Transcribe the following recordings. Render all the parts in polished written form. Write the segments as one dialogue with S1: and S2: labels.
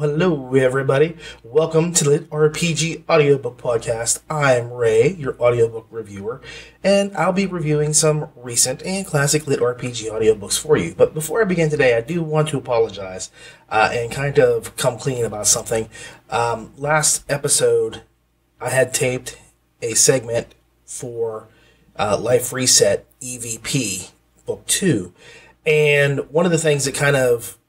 S1: Hello, everybody. Welcome to the LitRPG Audiobook Podcast. I'm Ray, your audiobook reviewer, and I'll be reviewing some recent and classic LitRPG audiobooks for you. But before I begin today, I do want to apologize and kind of come clean about something. Last episode, I had taped a segment for Life Reset EVP Book 2, and one of the things that kind of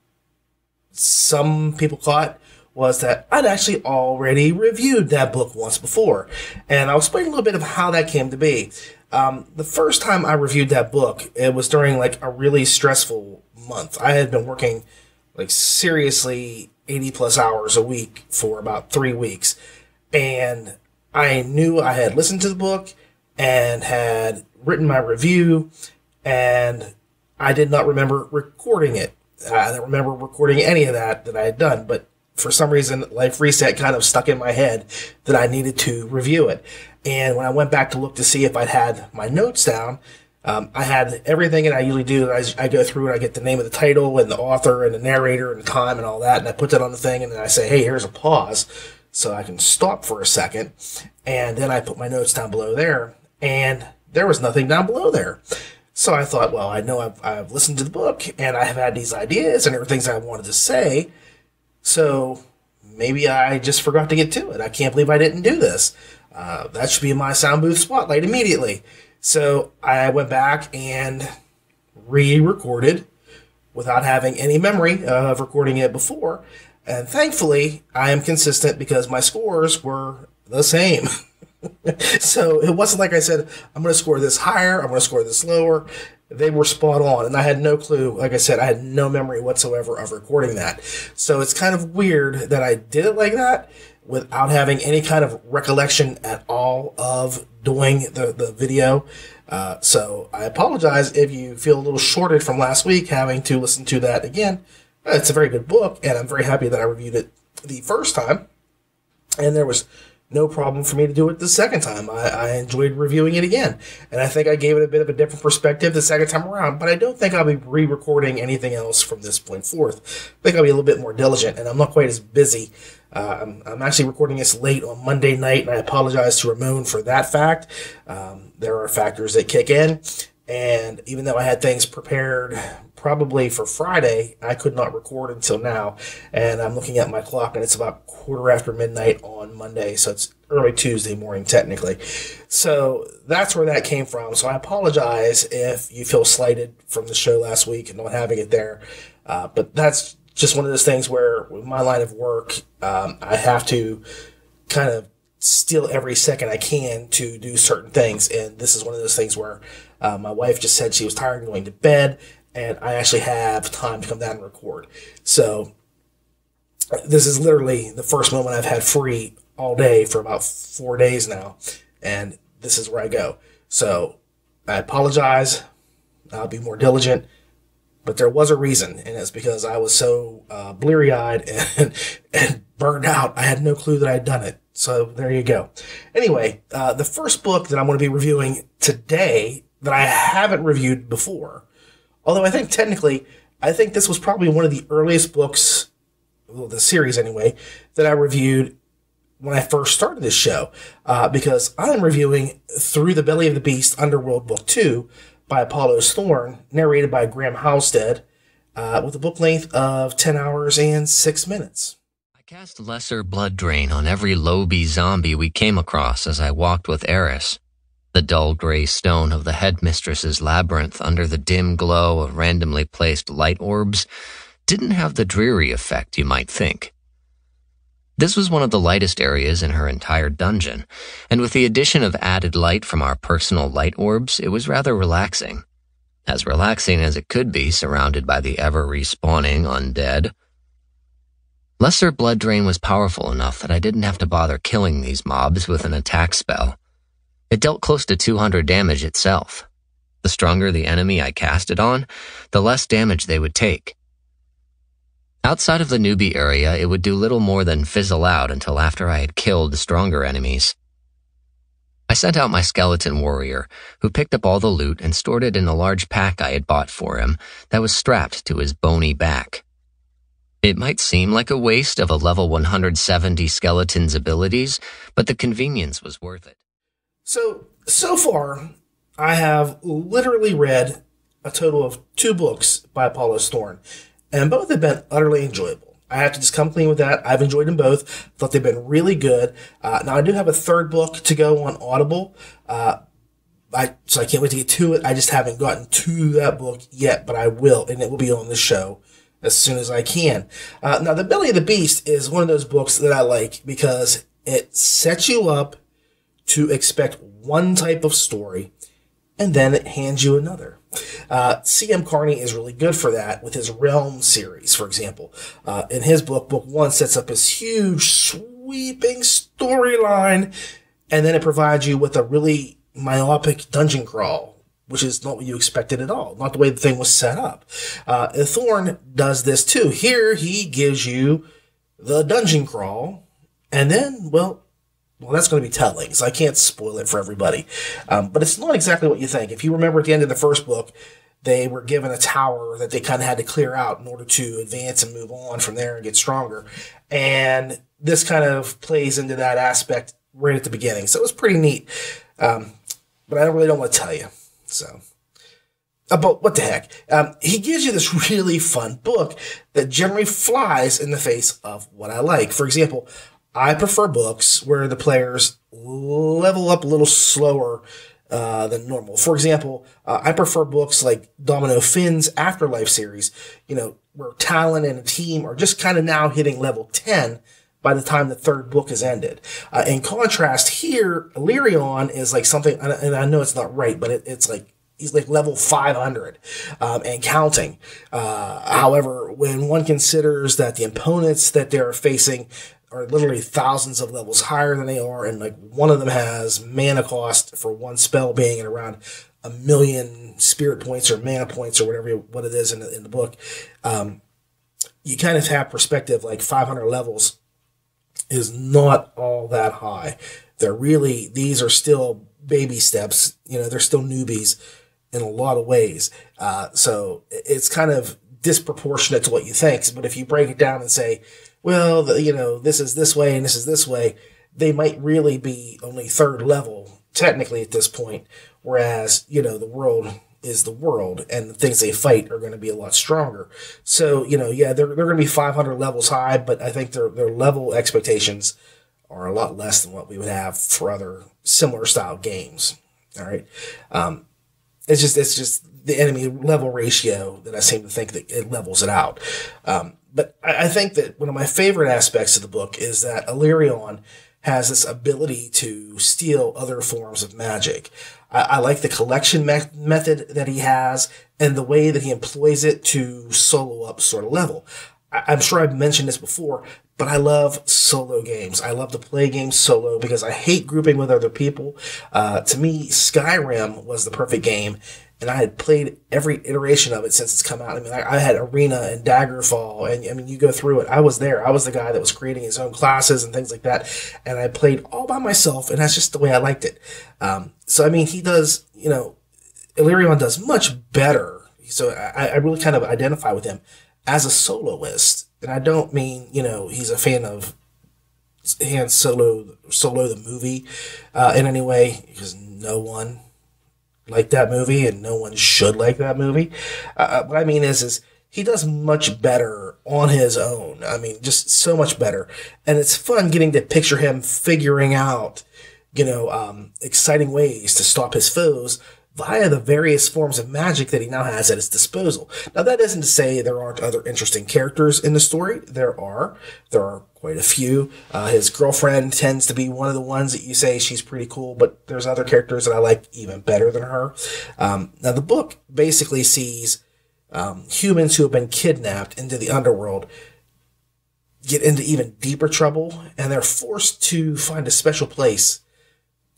S1: some people caught was that I'd actually already reviewed that book once before. And I'll explain a little bit of how that came to be. The first time I reviewed that book, it was during like a really stressful month. I had been working like seriously 80 plus hours a week for about 3 weeks. And I knew I had listened to the book and had written my review, and I did not remember recording it. I don't remember recording any of that I had done, but for some reason, Life Reset kind of stuck in my head that I needed to review it. And when I went back to look to see if I'd had my notes down, I had everything that I usually do. I go through and I get the name of the title and the author and the narrator and the time and all that, and I put that on the thing, and then I say, hey, here's a pause, so I can stop for a second, and then I put my notes down below there, and there was nothing down below there. So I thought, well, I know I've listened to the book, and I have had these ideas and things I wanted to say, so maybe I just forgot to get to it. I can't believe I didn't do this. That should be in my sound booth spotlight immediately. So I went back and re-recorded without having any memory of recording it before, and thankfully, I am consistent because my scores were the same. So it wasn't like I said, I'm going to score this higher, I'm going to score this lower. They were spot on, and I had no clue. Like I said, I had no memory whatsoever of recording that. So it's kind of weird that I did it like that without having any kind of recollection at all of doing the video. So I apologize if you feel a little shorted from last week having to listen to that again. It's a very good book, and I'm very happy that I reviewed it the first time, and there was no problem for me to do it the second time. I enjoyed reviewing it again, and I think I gave it a bit of a different perspective the second time around, but I don't think I'll be re-recording anything else from this point forth. I think I'll be a little bit more diligent, and I'm not quite as busy. I'm actually recording this late on Monday night, and I apologize to Ramon for that fact. There are factors that kick in, and even though I had things prepared probably for Friday, I could not record until now, and I'm looking at my clock, and it's about 1:15 midnight on Monday, so it's early Tuesday morning technically. So that's where that came from. So I apologize if you feel slighted from the show last week and not having it there, but that's just one of those things where with my line of work, I have to kind of steal every second I can to do certain things, and this is one of those things where my wife just said she was tired of going to bed, and I actually have time to come down and record. So this is literally the first moment I've had free all day for about 4 days now, and this is where I go. So I apologize. I'll be more diligent, but there was a reason, and it's because I was so bleary-eyed and burned out. I had no clue that I had done it. So there you go. Anyway, the first book that I'm going to be reviewing today that I haven't reviewed before, although I think technically, I think this was probably one of the earliest books, well, the series anyway, that I reviewed when I first started this show, because I'm reviewing Through the Belly of the Beast, Underworld Book 2 by Apollo's Thorn, narrated by Graham Halstead, with a book length of 10 hours and 6 minutes.
S2: I cast lesser blood drain on every Lobi zombie we came across as I walked with Eris. The dull gray stone of the headmistress's labyrinth under the dim glow of randomly placed light orbs didn't have the dreary effect you might think. This was one of the lightest areas in her entire dungeon, and with the addition of added light from our personal light orbs, it was rather relaxing. As relaxing as it could be surrounded by the ever-respawning undead. Lesser blood drain was powerful enough that I didn't have to bother killing these mobs with an attack spell. It dealt close to 200 damage itself. The stronger the enemy I cast it on, the less damage they would take. Outside of the newbie area, it would do little more than fizzle out until after I had killed stronger enemies. I sent out my skeleton warrior, who picked up all the loot and stored it in a large pack I had bought for him that was strapped to his bony back. It might seem like a waste of a level 170 skeleton's abilities, but the convenience was worth it.
S1: So far, I have literally read a total of 2 books by Apollos Thorne, and both have been utterly enjoyable. I have to just come clean with that. I've enjoyed them both. Thought they've been really good. Now, I do have a 3rd book to go on Audible, so I can't wait to get to it. I just haven't gotten to that book yet, but I will, and it will be on the show as soon as I can. Now, The Belly of the Beast is one of those books that I like because it sets you up to expect one type of story, and then it hands you another. C.M. Carney is really good for that with his Realm series, for example. In his book, Book 1 sets up this huge, sweeping storyline, and then it provides you with a really myopic dungeon crawl, which is not what you expected at all, not the way the thing was set up. Thorne does this too. Here, he gives you the dungeon crawl, and then, well, that's going to be telling, so I can't spoil it for everybody. But it's not exactly what you think. If you remember at the end of the first book, they were given a tower that they kind of had to clear out in order to advance and move on from there and get stronger. And this kind of plays into that aspect right at the beginning. So it was pretty neat. But I really don't want to tell you. But what the heck? He gives you this really fun book that generally flies in the face of what I like. For example, I prefer books where the players level up a little slower than normal. For example, I prefer books like Domino Finn's Afterlife series, where Talon and a team are just kind of now hitting level 10 by the time the 3rd book is ended. In contrast, here, Illyrion is like something, and I know it's not right, but it's like, he's like level 500 and counting. However, when one considers that the opponents that they're facing are literally thousands of levels higher than they are, and like one of them has mana cost for one spell being at around 1 million spirit points or mana points or what it is in the book, you kind of have perspective. Like 500 levels is not all that high. These are still baby steps. They're still newbies in a lot of ways. So it's kind of disproportionate to what you think. But if you break it down and say, well, this is this way and this is this way, they might really be only 3rd level technically at this point. Whereas, the world is the world and the things they fight are going to be a lot stronger. So, they're going to be 500 levels high, but I think their level expectations are a lot less than what we would have for other similar style games. All right. It's just the enemy level ratio that I seem to think that it levels it out. But I think that one of my favorite aspects of the book is that Illyrion has this ability to steal other forms of magic. I like the collection method that he has and the way that he employs it to solo up sort of level. I'm sure I've mentioned this before, but I love solo games. I love to play games solo because I hate grouping with other people. To me, Skyrim was the perfect game, and I had played every iteration of it since it's come out. I mean, I had Arena and Daggerfall, and you go through it. I was there. I was the guy that was creating his own classes and things like that, and I played all by myself, and that's just the way I liked it. So, I mean, he does, Illyrion does much better. So I really kind of identify with him as a soloist. And I don't mean, he's a fan of Han Solo the movie in any way, because no one liked that movie and no one should like that movie. What I mean is he does much better on his own. I mean, just so much better. And it's fun getting to picture him figuring out, exciting ways to stop his foes via the various forms of magic that he now has at his disposal. Now, that isn't to say there aren't other interesting characters in the story. There are quite a few. His girlfriend tends to be one of the ones that you say she's pretty cool, but there's other characters that I like even better than her. Now, the book basically sees humans who have been kidnapped into the Underworld get into even deeper trouble, and they're forced to find a special place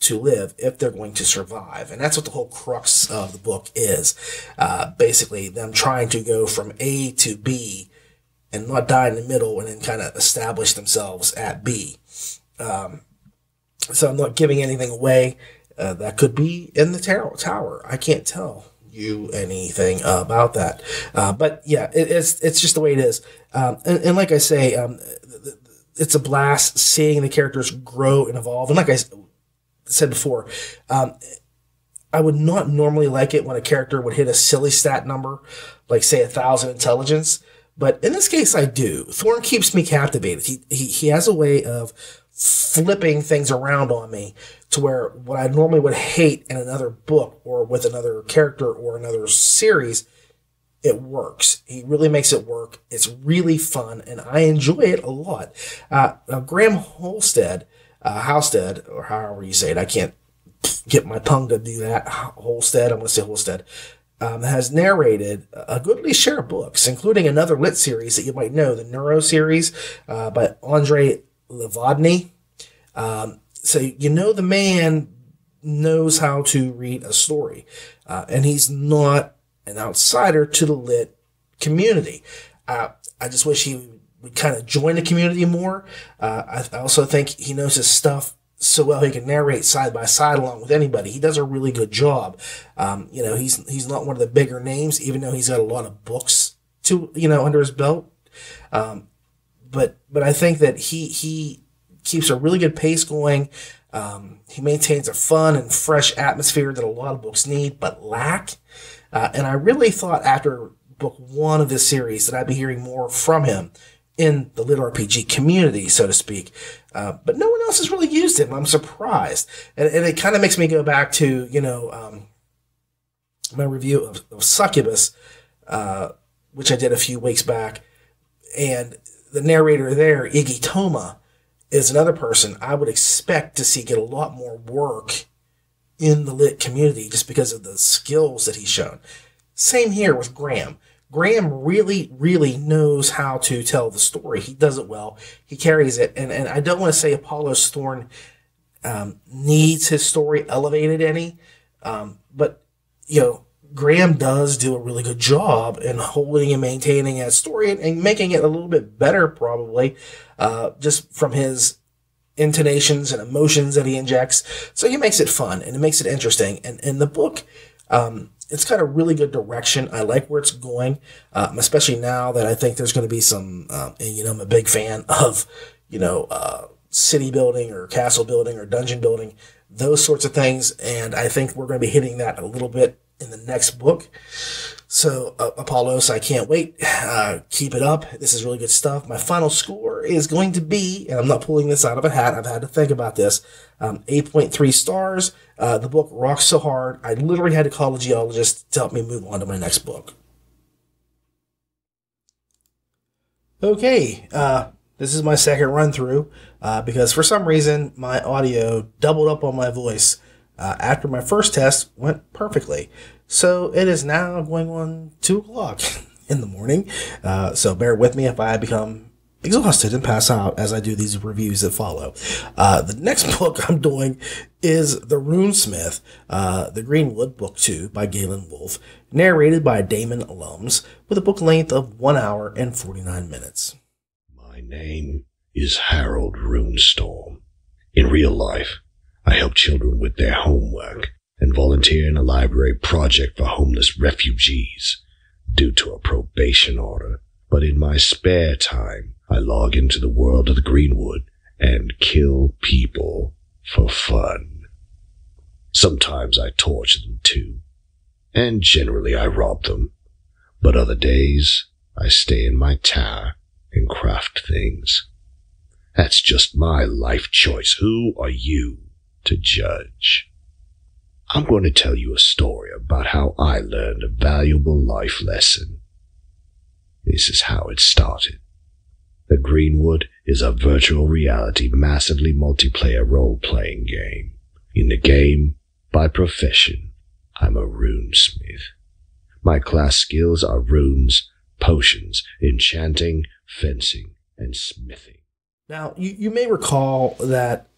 S1: to live if they're going to survive. And that's what the whole crux of the book is. Basically, them trying to go from A to B and not die in the middle and then kind of establish themselves at B. So I'm not giving anything away. That could be in the tower. I can't tell you anything about that. But yeah, it's just the way it is. And like I say, it's a blast seeing the characters grow and evolve. And like I said before, I would not normally like it when a character would hit a silly stat number, like say 1,000 intelligence. But in this case, I do. Thorn keeps me captivated. He has a way of flipping things around on me to where what I normally would hate in another book or with another character or another series, it works. He really makes it work. It's really fun, and I enjoy it a lot. Now, Graham Halstead, or however you say it, I can't get my tongue to do that. Halstead, I'm going to say Halstead, has narrated a goodly share of books, including another lit series that you might know, the Neuro series by Andrei Levodny. So you know the man knows how to read a story, and he's not an outsider to the lit community. I just wish he would kind of join the community more. I also think he knows his stuff so well he can narrate side by side along with anybody. He does a really good job. He's not one of the bigger names, even though he's got a lot of books under his belt. But I think that he keeps a really good pace going. He maintains a fun and fresh atmosphere that a lot of books need but lack. And I really thought after book 1 of this series that I'd be hearing more from him in the LitRPG community, so to speak. But no one else has really used him. I'm surprised. And it kind of makes me go back to, my review of Succubus, which I did a few weeks back. And the narrator there, Iggy Toma, is another person I would expect to see get a lot more work in the lit community just because of the skills that he's shown. Same here with Graham. Graham really, really knows how to tell the story. He does it well. He carries it. And I don't want to say Apollo's Thorn needs his story elevated any. But, Graham does do a really good job in holding and maintaining that story and making it a little bit better probably, just from his intonations and emotions that he injects. So he makes it fun and it makes it interesting. And in the book, it's got a really good direction. I like where it's going, especially now that I think there's going to be some, I'm a big fan of, city building or castle building or dungeon building, those sorts of things. And I think we're going to be hitting that a little bit in the next book. So, Apollos, I can't wait. Keep it up. This is really good stuff. My final score is going to be, and I'm not pulling this out of a hat, I've had to think about this, 8.3 stars. The book rocks so hard, I literally had to call a geologist to help me move on to my next book. Okay, this is my second run through, because for some reason, my audio doubled up on my voice after my first test went perfectly. So it is now going on 2 o'clock in the morning. So bear with me if I become exhausted and pass out as I do these reviews that follow. The next book I'm doing is The Runesmith, the Greenwood, Book 2 by Galen Wolfe, narrated by Damon Alums, with a book length of 1 hour and 49 minutes.
S3: My name is Harold Runestorm. In real life, I help children with their homework and volunteer in a library project for homeless refugees due to a probation order. But in my spare time, I log into the world of the Greenwood and kill people for fun. Sometimes I torture them too, and generally I rob them. But other days, I stay in my tower and craft things. That's just my life choice. Who are you to judge? I'm going to tell you a story about how I learned a valuable life lesson. This is how it started. The Greenwood is a virtual reality, massively multiplayer role-playing game. In the game, by profession, I'm a runesmith. My class skills are runes, potions, enchanting, fencing, and smithing.
S1: Now, you may recall that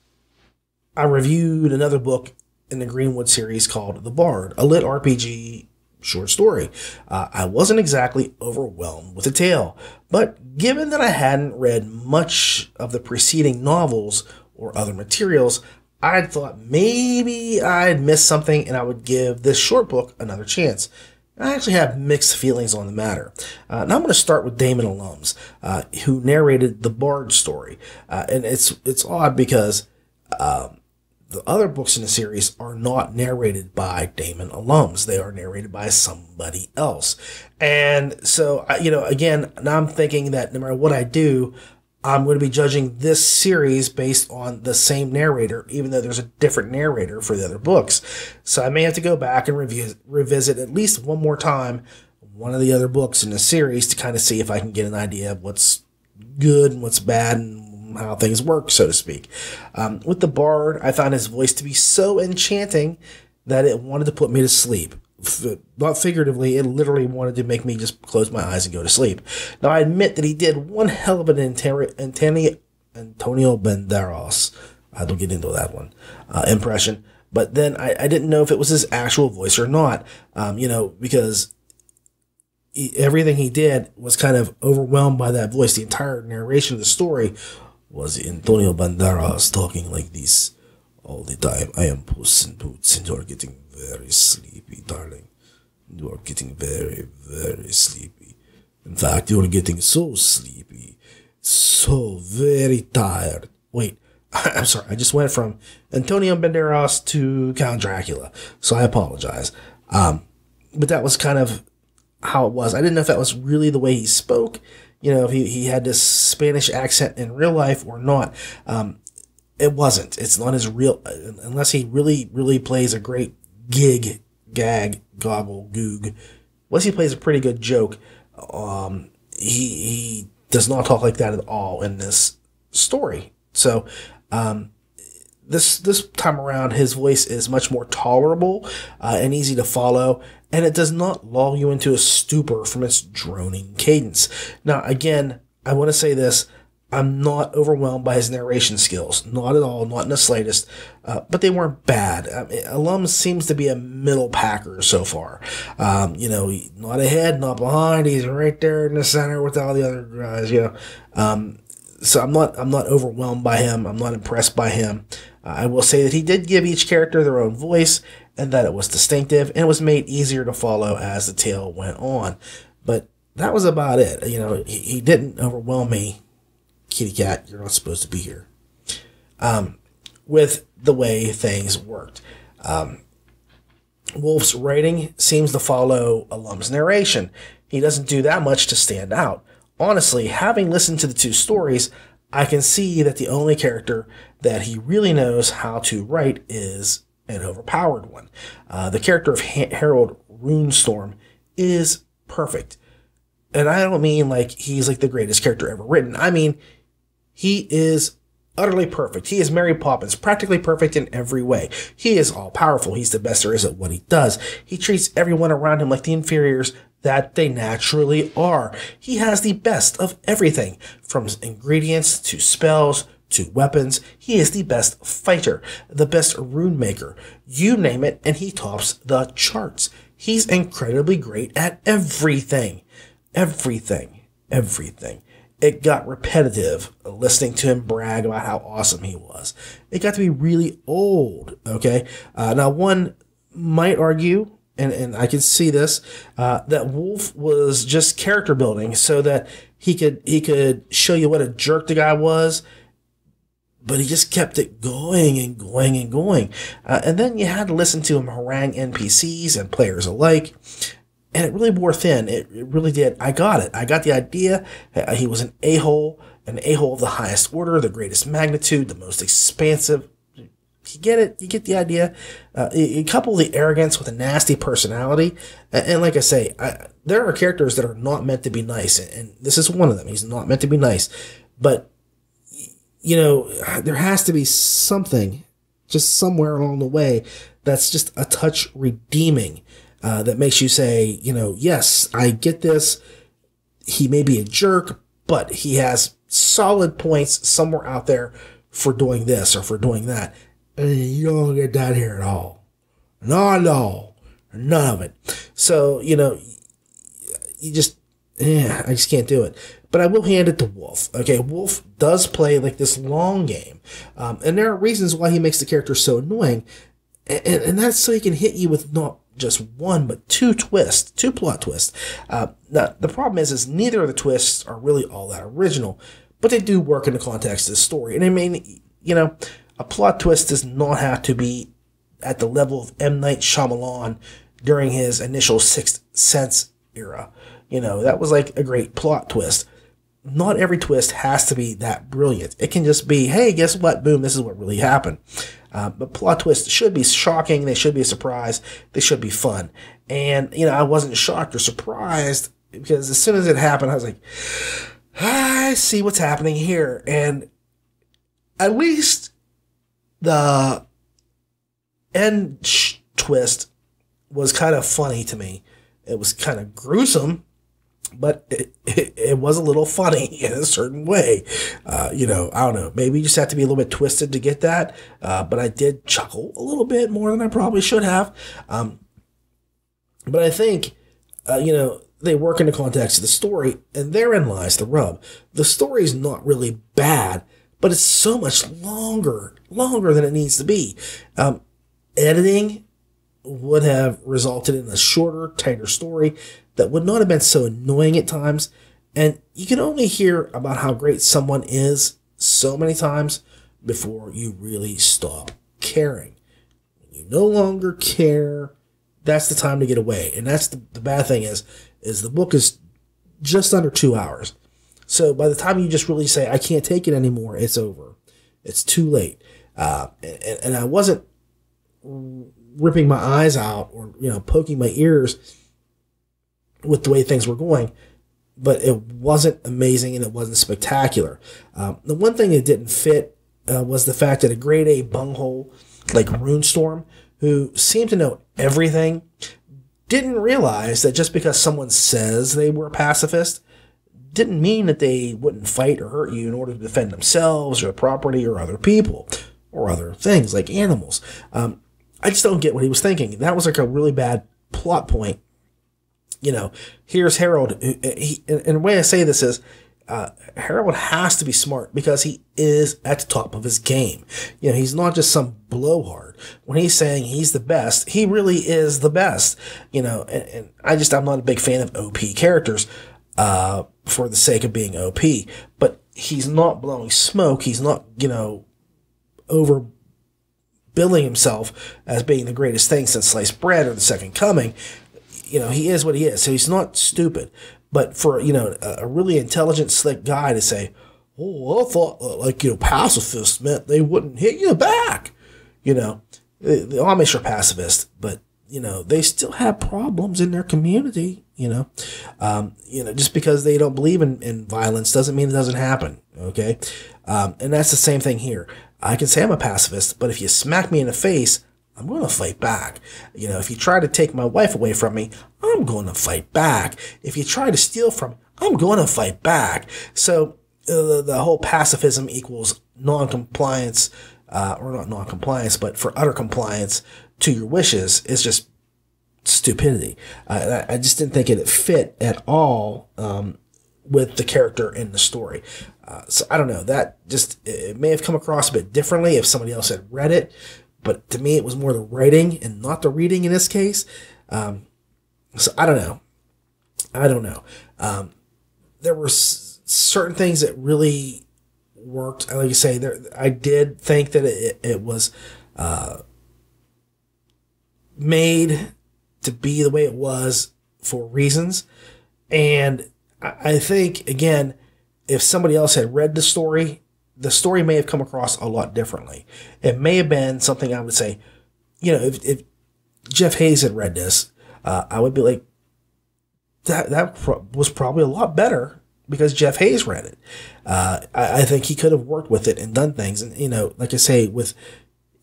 S1: I reviewed another book in the Greenwood series called The Bard, a LitRPG short story. I wasn't exactly overwhelmed with the tale, but given that I hadn't read much of the preceding novels or other materials, I thought maybe I'd missed something and I would give this short book another chance. I actually have mixed feelings on the matter. Now I'm going to start with Damon Alums, who narrated the Bard story. And it's odd because the other books in the series are not narrated by Damon Alums. They are narrated by somebody else. And so, again, now I'm thinking that no matter what I do, I'm going to be judging this series based on the same narrator, even though there's a different narrator for the other books. So I may have to go back and revisit at least one more time one of the other books in the series to kind of see if I can get an idea of what's good and what's bad and how things work, so to speak. With the Bard, I found his voice to be so enchanting that it wanted to put me to sleep. Not figuratively, it literally wanted to make me just close my eyes and go to sleep. Now, I admit that he did one hell of an Antonio Banderas, I don't get into that one, impression. But then I didn't know if it was his actual voice or not, because everything he did was kind of overwhelmed by that voice. The entire narration of the story was Antonio Banderas talking like this all the time. I am Puss in Boots, and you're getting very sleepy, darling. You are getting very, very sleepy. In fact, you're getting so sleepy, so very tired. Wait, I'm sorry. I just went from Antonio Banderas to Count Dracula, so I apologize. But that was kind of how it was. I didn't know if that was really the way he spoke, if he had this Spanish accent in real life or not. It wasn't. It's not his real, unless he really, really plays a great gag, goggle, goog. Unless he plays a pretty good joke, he does not talk like that at all in this story. So, this time around, his voice is much more tolerable, and easy to follow, and it does not lull you into a stupor from its droning cadence. Now, again, I want to say this. I'm not overwhelmed by his narration skills. Not at all, not in the slightest. But they weren't bad. Alum seems to be a middle packer so far. Not ahead, not behind. He's right there in the center with all the other guys, So I'm not overwhelmed by him. I'm not impressed by him. I will say that he did give each character their own voice and that it was distinctive and it was made easier to follow as the tale went on. But that was about it. He didn't overwhelm me. Kitty cat, you're not supposed to be here. With the way things worked. Wolf's writing seems to follow Alum's narration. He doesn't do that much to stand out. Honestly, having listened to the two stories, I can see that the only character that he really knows how to write is an overpowered one. The character of Harold Runestorm is perfect. And I don't mean like he's like the greatest character ever written. I mean, he is utterly perfect. He is Mary Poppins, practically perfect in every way. He is all-powerful. He's the best there is at what he does. He treats everyone around him like the inferiors that they naturally are. He has the best of everything, from ingredients to spells to weapons. He is the best fighter, the best rune maker. You name it, and he tops the charts. He's incredibly great at everything. Everything. It got repetitive listening to him brag about how awesome he was. It got to be really old, okay? Now, one might argue, and I can see this, that Wolf was just character building so that he could show you what a jerk the guy was, but he just kept it going and going and going. And then you had to listen to him harangue NPCs and players alike. And it really wore thin. It really did. I got it. I got the idea. He was an a-hole of the highest order, the greatest magnitude, the most expansive. You get it. You get the idea. You couple the arrogance with a nasty personality. And like I say, there are characters that are not meant to be nice. And this is one of them. He's not meant to be nice. But, there has to be something just somewhere along the way that's just a touch redeeming. That makes you say, yes, I get this. He may be a jerk, but he has solid points somewhere out there for doing this or for doing that. And you don't get that here at all. Not at all. None of it. So, I just can't do it. But I will hand it to Wolf. Okay, Wolf does play like this long game. And there are reasons why he makes the character so annoying. And that's so he can hit you with not just one, but two plot twists. Now, the problem is neither of the twists are really all that original, but they do work in the context of the story. And I mean, a plot twist does not have to be at the level of M. Night Shyamalan during his initial Sixth Sense era. That was like a great plot twist. Not every twist has to be that brilliant. It can just be, hey, guess what? Boom, this is what really happened. But plot twists should be shocking. They should be a surprise. They should be fun. And, I wasn't shocked or surprised because as soon as it happened, I was like, I see what's happening here. And at least the end twist was kind of funny to me. It was kind of gruesome, but it was a little funny in a certain way. I don't know. Maybe you just have to be a little bit twisted to get that. But I did chuckle a little bit more than I probably should have. But I think, they work in the context of the story, and therein lies the rub. The story is not really bad, but it's so much longer than it needs to be. Editing would have resulted in a shorter, tighter story that would not have been so annoying at times. And you can only hear about how great someone is so many times before you really stop caring. When you no longer care, that's the time to get away. And that's the bad thing is the book is just under 2 hours. So by the time you just really say, I can't take it anymore, it's over. It's too late. And I wasn't ripping my eyes out or, poking my ears with the way things were going, but it wasn't amazing and it wasn't spectacular. The one thing that didn't fit was the fact that a grade A bunghole like Runestorm, who seemed to know everything, didn't realize that just because someone says they were a pacifist didn't mean that they wouldn't fight or hurt you in order to defend themselves or property or other people or other things like animals. I just don't get what he was thinking. That was like a really bad plot point. Here's Harold. And the way I say this is, Harold has to be smart because he is at the top of his game. He's not just some blowhard. When he's saying he's the best, he really is the best. And I'm not a big fan of OP characters for the sake of being OP. But he's not blowing smoke. He's not, overbilling himself as being the greatest thing since sliced bread or the Second Coming. He is what he is. So he's not stupid. But for, a really intelligent, slick guy to say, oh, I thought, pacifist meant they wouldn't hit you back. The Amish are pacifist, but, they still have problems in their community, just because they don't believe in violence doesn't mean it doesn't happen, okay? And that's the same thing here. I can say I'm a pacifist, but if you smack me in the face, I'm going to fight back. If you try to take my wife away from me, I'm going to fight back. If you try to steal from me, I'm going to fight back. So the whole pacifism equals non-compliance, or not non-compliance, but for utter compliance to your wishes is just stupidity. I just didn't think it fit at all with the character in the story. So I don't know. That just, it may have come across a bit differently if somebody else had read it. But to me, it was more the writing and not the reading in this case. So I don't know. There were certain things that really worked. Like you say, I did think that it was made to be the way it was for reasons. And I think, again, if somebody else had read the story may have come across a lot differently. It may have been something I would say, if Jeff Hayes had read this, I would be like, that was probably a lot better because Jeff Hayes read it. I think he could have worked with it and done things. And, like I say, with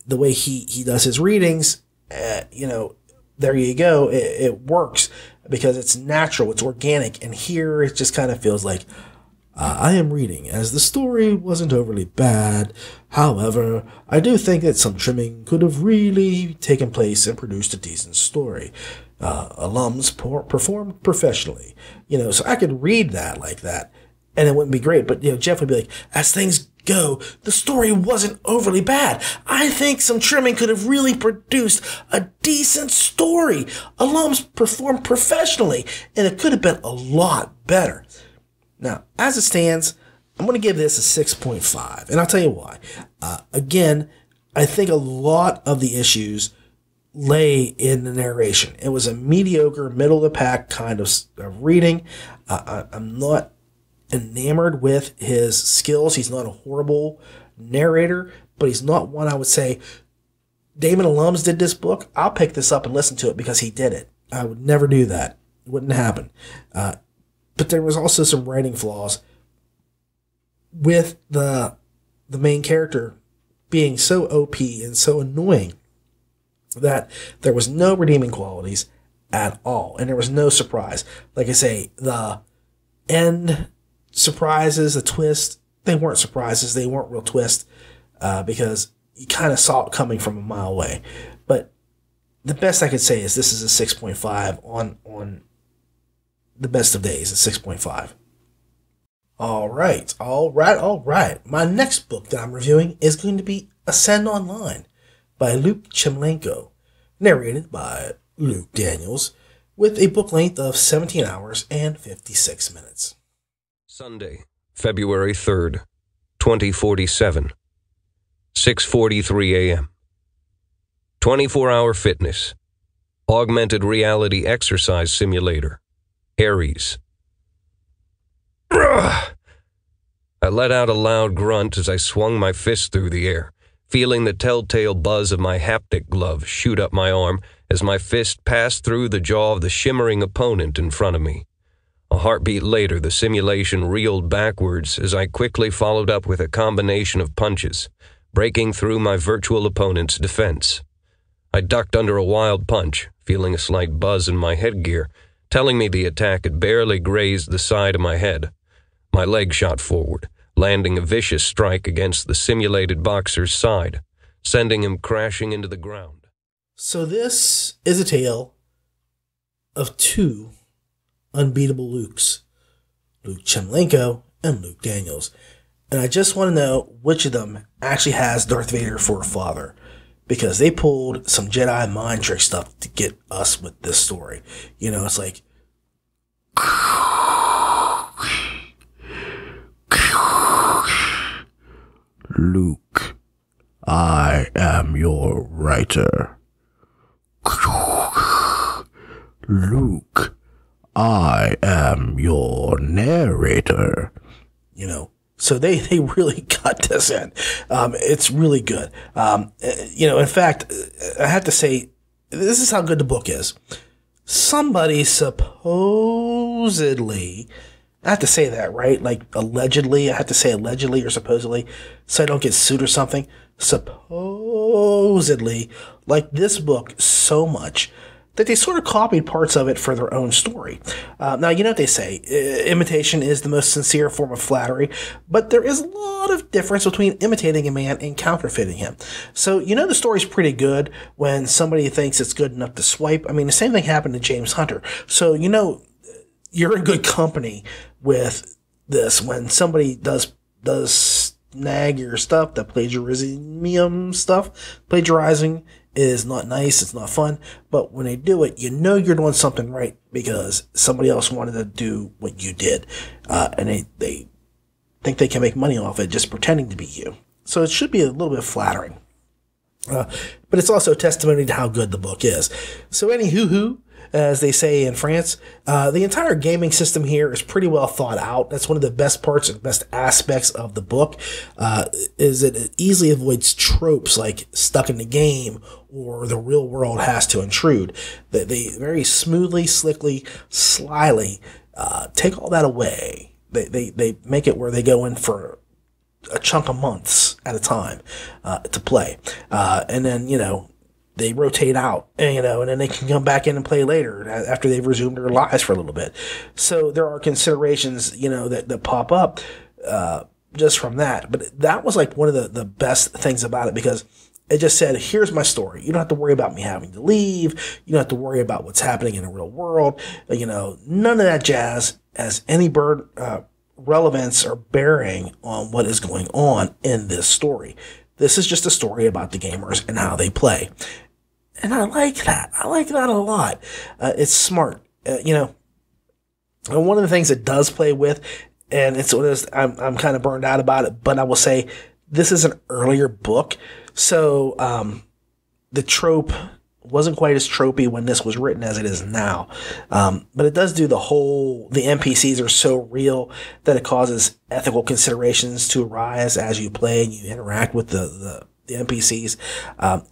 S1: the way he does his readings, there you go. It works because it's natural, it's organic. And here it just kind of feels like, I am reading, as the story wasn't overly bad. However, I do think that some trimming could have really taken place and produced a decent story. Alums performed professionally. So I could read that like that and it wouldn't be great. But, Jeff would be like, as things go, the story wasn't overly bad. I think some trimming could have really produced a decent story. Alums performed professionally, and it could have been a lot better. Now, as it stands, I'm going to give this a 6.5, and I'll tell you why. Again, I think a lot of the issues lay in the narration. It was a mediocre, middle-of-the-pack kind of reading. I'm not enamored with his skills. He's not a horrible narrator, but he's not one I would say, Damon Alums did this book, I'll pick this up and listen to it because he did it. I would never do that. It wouldn't happen. But there was also some writing flaws with the main character being so OP and so annoying that there was no redeeming qualities at all. And there was no surprise. Like I say, the end surprises, the twist, they weren't surprises. They weren't real twists because you kind of saw it coming from a mile away. But the best I could say is this is a 6.5 on the best of days, a 6.5. All right. My next book that I'm reviewing is going to be Ascend Online by Litpg, narrated by Luke Daniels, with a book length of 17 hours and 56 minutes.
S4: Sunday, February 3rd, 2047, 6:43 a.m. 24-hour fitness, augmented reality exercise simulator, Ares. I let out a loud grunt as I swung my fist through the air, feeling the telltale buzz of my haptic glove shoot up my arm as my fist passed through the jaw of the shimmering opponent in front of me. A heartbeat later, the simulation reeled backwards as I quickly followed up with a combination of punches, breaking through my virtual opponent's defense. I ducked under a wild punch, feeling a slight buzz in my headgear, telling me the attack had barely grazed the side of my head. My leg shot forward, landing a vicious strike against the simulated boxer's side, sending him crashing into the ground.
S1: So this is a tale of two unbeatable Lukes, Luke Chemlenko and Luke Daniels. And I just want to know which of them actually has Darth Vader for a father, because they pulled some Jedi mind trick stuff to get us with this story. It's like,
S5: Luke, I am your writer. Luke, I am your narrator.
S1: So they really got this in. It's really good. In fact, I have to say, this is how good the book is. Somebody supposedly, I have to say that, right? Like allegedly, I have to say allegedly or supposedly, so I don't get sued or something. Supposedly, like this book so much that they sort of copied parts of it for their own story. Now, you know what they say, imitation is the most sincere form of flattery, but there is a lot of difference between imitating a man and counterfeiting him. So, the story's pretty good when somebody thinks it's good enough to swipe. I mean, the same thing happened to James Hunter. So, you're in good company with this when somebody does snag your stuff, the plagiarism stuff. Plagiarizing is not nice, it's not fun, but when they do it, you're doing something right because somebody else wanted to do what you did, and they think they can make money off it just pretending to be you. So it should be a little bit flattering, but it's also a testimony to how good the book is. So any hoo-hoo, as they say in France, the entire gaming system here is pretty well thought out. That's one of the best parts and best aspects of the book, is that it easily avoids tropes like stuck in the game or the real world has to intrude. They very smoothly, slickly, slyly take all that away. They make it where they go in for a chunk of months at a time to play. And then, they rotate out, and then they can come back in and play later after they've resumed their lives for a little bit. So there are considerations, that pop up just from that. But that was like one of the best things about it, because it just said, here's my story. You don't have to worry about me having to leave. You don't have to worry about what's happening in the real world. None of that jazz has any relevance or bearing on what is going on in this story. This is just a story about the gamers and how they play. And I like that. I like that a lot. It's smart. And one of the things it does play with, and it's what it is, I'm kind of burned out about it, but I will say this is an earlier book. So the trope wasn't quite as tropey when this was written as it is now. But it does do the NPCs are so real that it causes ethical considerations to arise as you play and you interact with the NPCs.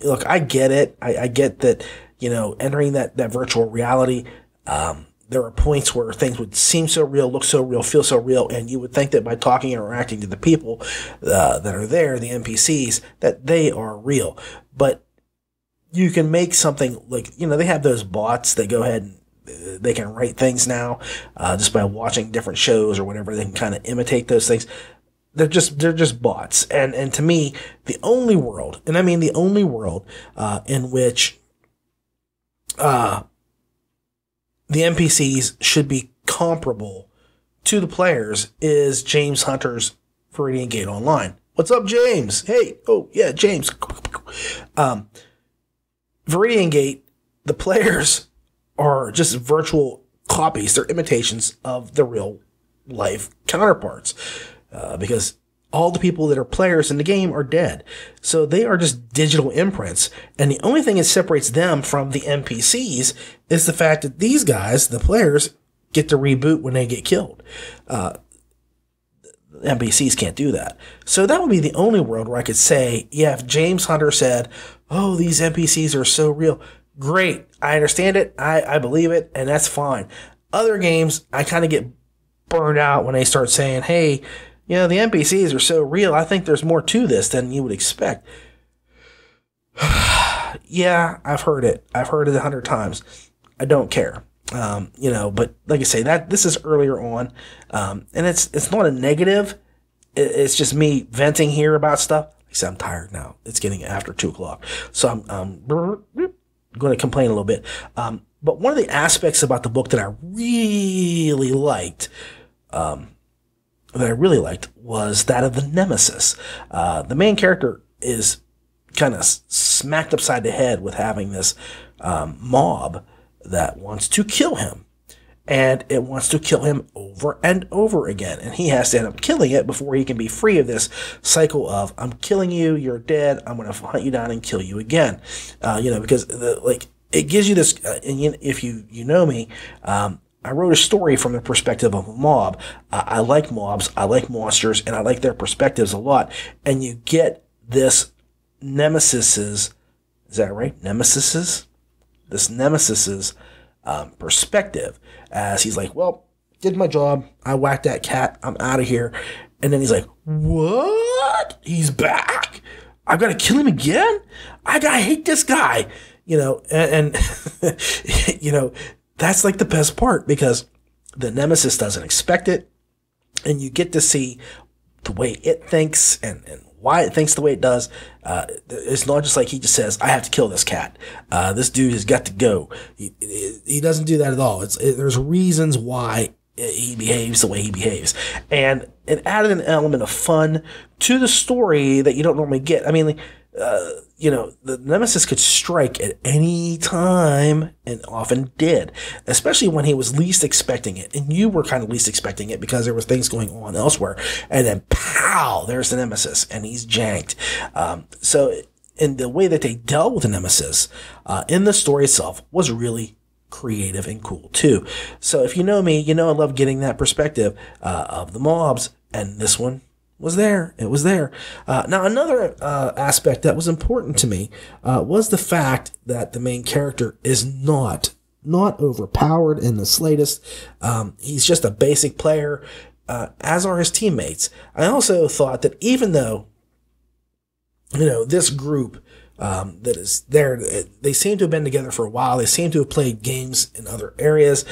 S1: Look, I get it. I get that, entering that virtual reality, there are points where things would seem so real, look so real, feel so real, and you would think that by talking and interacting to the people that are there, the NPCs, that they are real. But you can make something like, they have those bots that go ahead and they can write things now just by watching different shows or whatever. They can kind of imitate those things. They're just bots. And to me, the only world, and I mean the only world in which the NPCs should be comparable to the players is James Hunter's Viridian Gate Online. What's up, James? Hey, oh yeah, James. Viridian Gate, the players are just virtual copies. They're imitations of the real life counterparts because all the people that are players in the game are dead. So they are just digital imprints. And the only thing that separates them from the NPCs is the fact that these guys, the players, get to reboot when they get killed. NPCs can't do that. So that would be the only world where I could say, yeah, if James Hunter said, oh, these NPCs are so real, great. I understand it. I believe it. And that's fine. Other games, I kind of get burned out when they start saying, hey, the NPCs are so real. I think there's more to this than you would expect. Yeah, I've heard it. I've heard it 100 times. I don't care. But like I say, this is earlier on, and it's not a negative. It's just me venting here about stuff. Like I said, I'm tired now. It's getting after 2:00, so I'm going to complain a little bit. But one of the aspects about the book that I really liked, was that of the nemesis. The main character is kind of smacked upside the head with having this mob that wants to kill him. And it wants to kill him over and over again. And he has to end up killing it before he can be free of this cycle of, I'm killing you, you're dead, I'm going to hunt you down and kill you again. Because it gives you this, and if you know me, I wrote a story from the perspective of a mob. I like mobs, I like monsters, and I like their perspectives a lot. And you get this nemesis's, is that right? Nemesis's? This nemesis's perspective as he's like, well, did my job. I whacked that cat. I'm out of here. And then he's like, what? He's back? I've got to kill him again? I hate this guy. And that's like the best part because the nemesis doesn't expect it. And you get to see the way it thinks and why it thinks the way it does. It's not just like he just says, I have to kill this cat. This dude has got to go. He doesn't do that at all. There's reasons why he behaves the way he behaves. And it added an element of fun to the story that you don't normally get. I mean, the nemesis could strike at any time and often did, especially when he was least expecting it. And you were kind of least expecting it because there were things going on elsewhere. And then pow, there's the nemesis and he's janked. So in the way that they dealt with the nemesis in the story itself was really creative and cool too. So if you know me, I love getting that perspective of the mobs, and this one was there. It was there. Now, another aspect that was important to me was the fact that the main character is not overpowered in the slightest. He's just a basic player, as are his teammates. I also thought that even though, this group that is there, they seem to have been together for a while. They seem to have played games in other areas.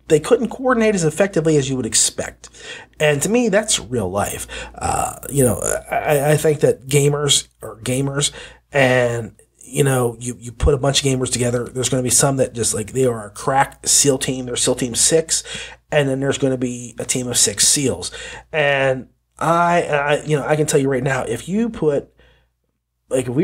S1: They couldn't coordinate as effectively as you would expect. And to me, that's real life. I think that gamers are gamers, and, you put a bunch of gamers together, there's going to be some that just like, they are a crack SEAL team, they're SEAL Team 6, and then there's going to be a team of 6 SEALs. And I can tell you right now, if we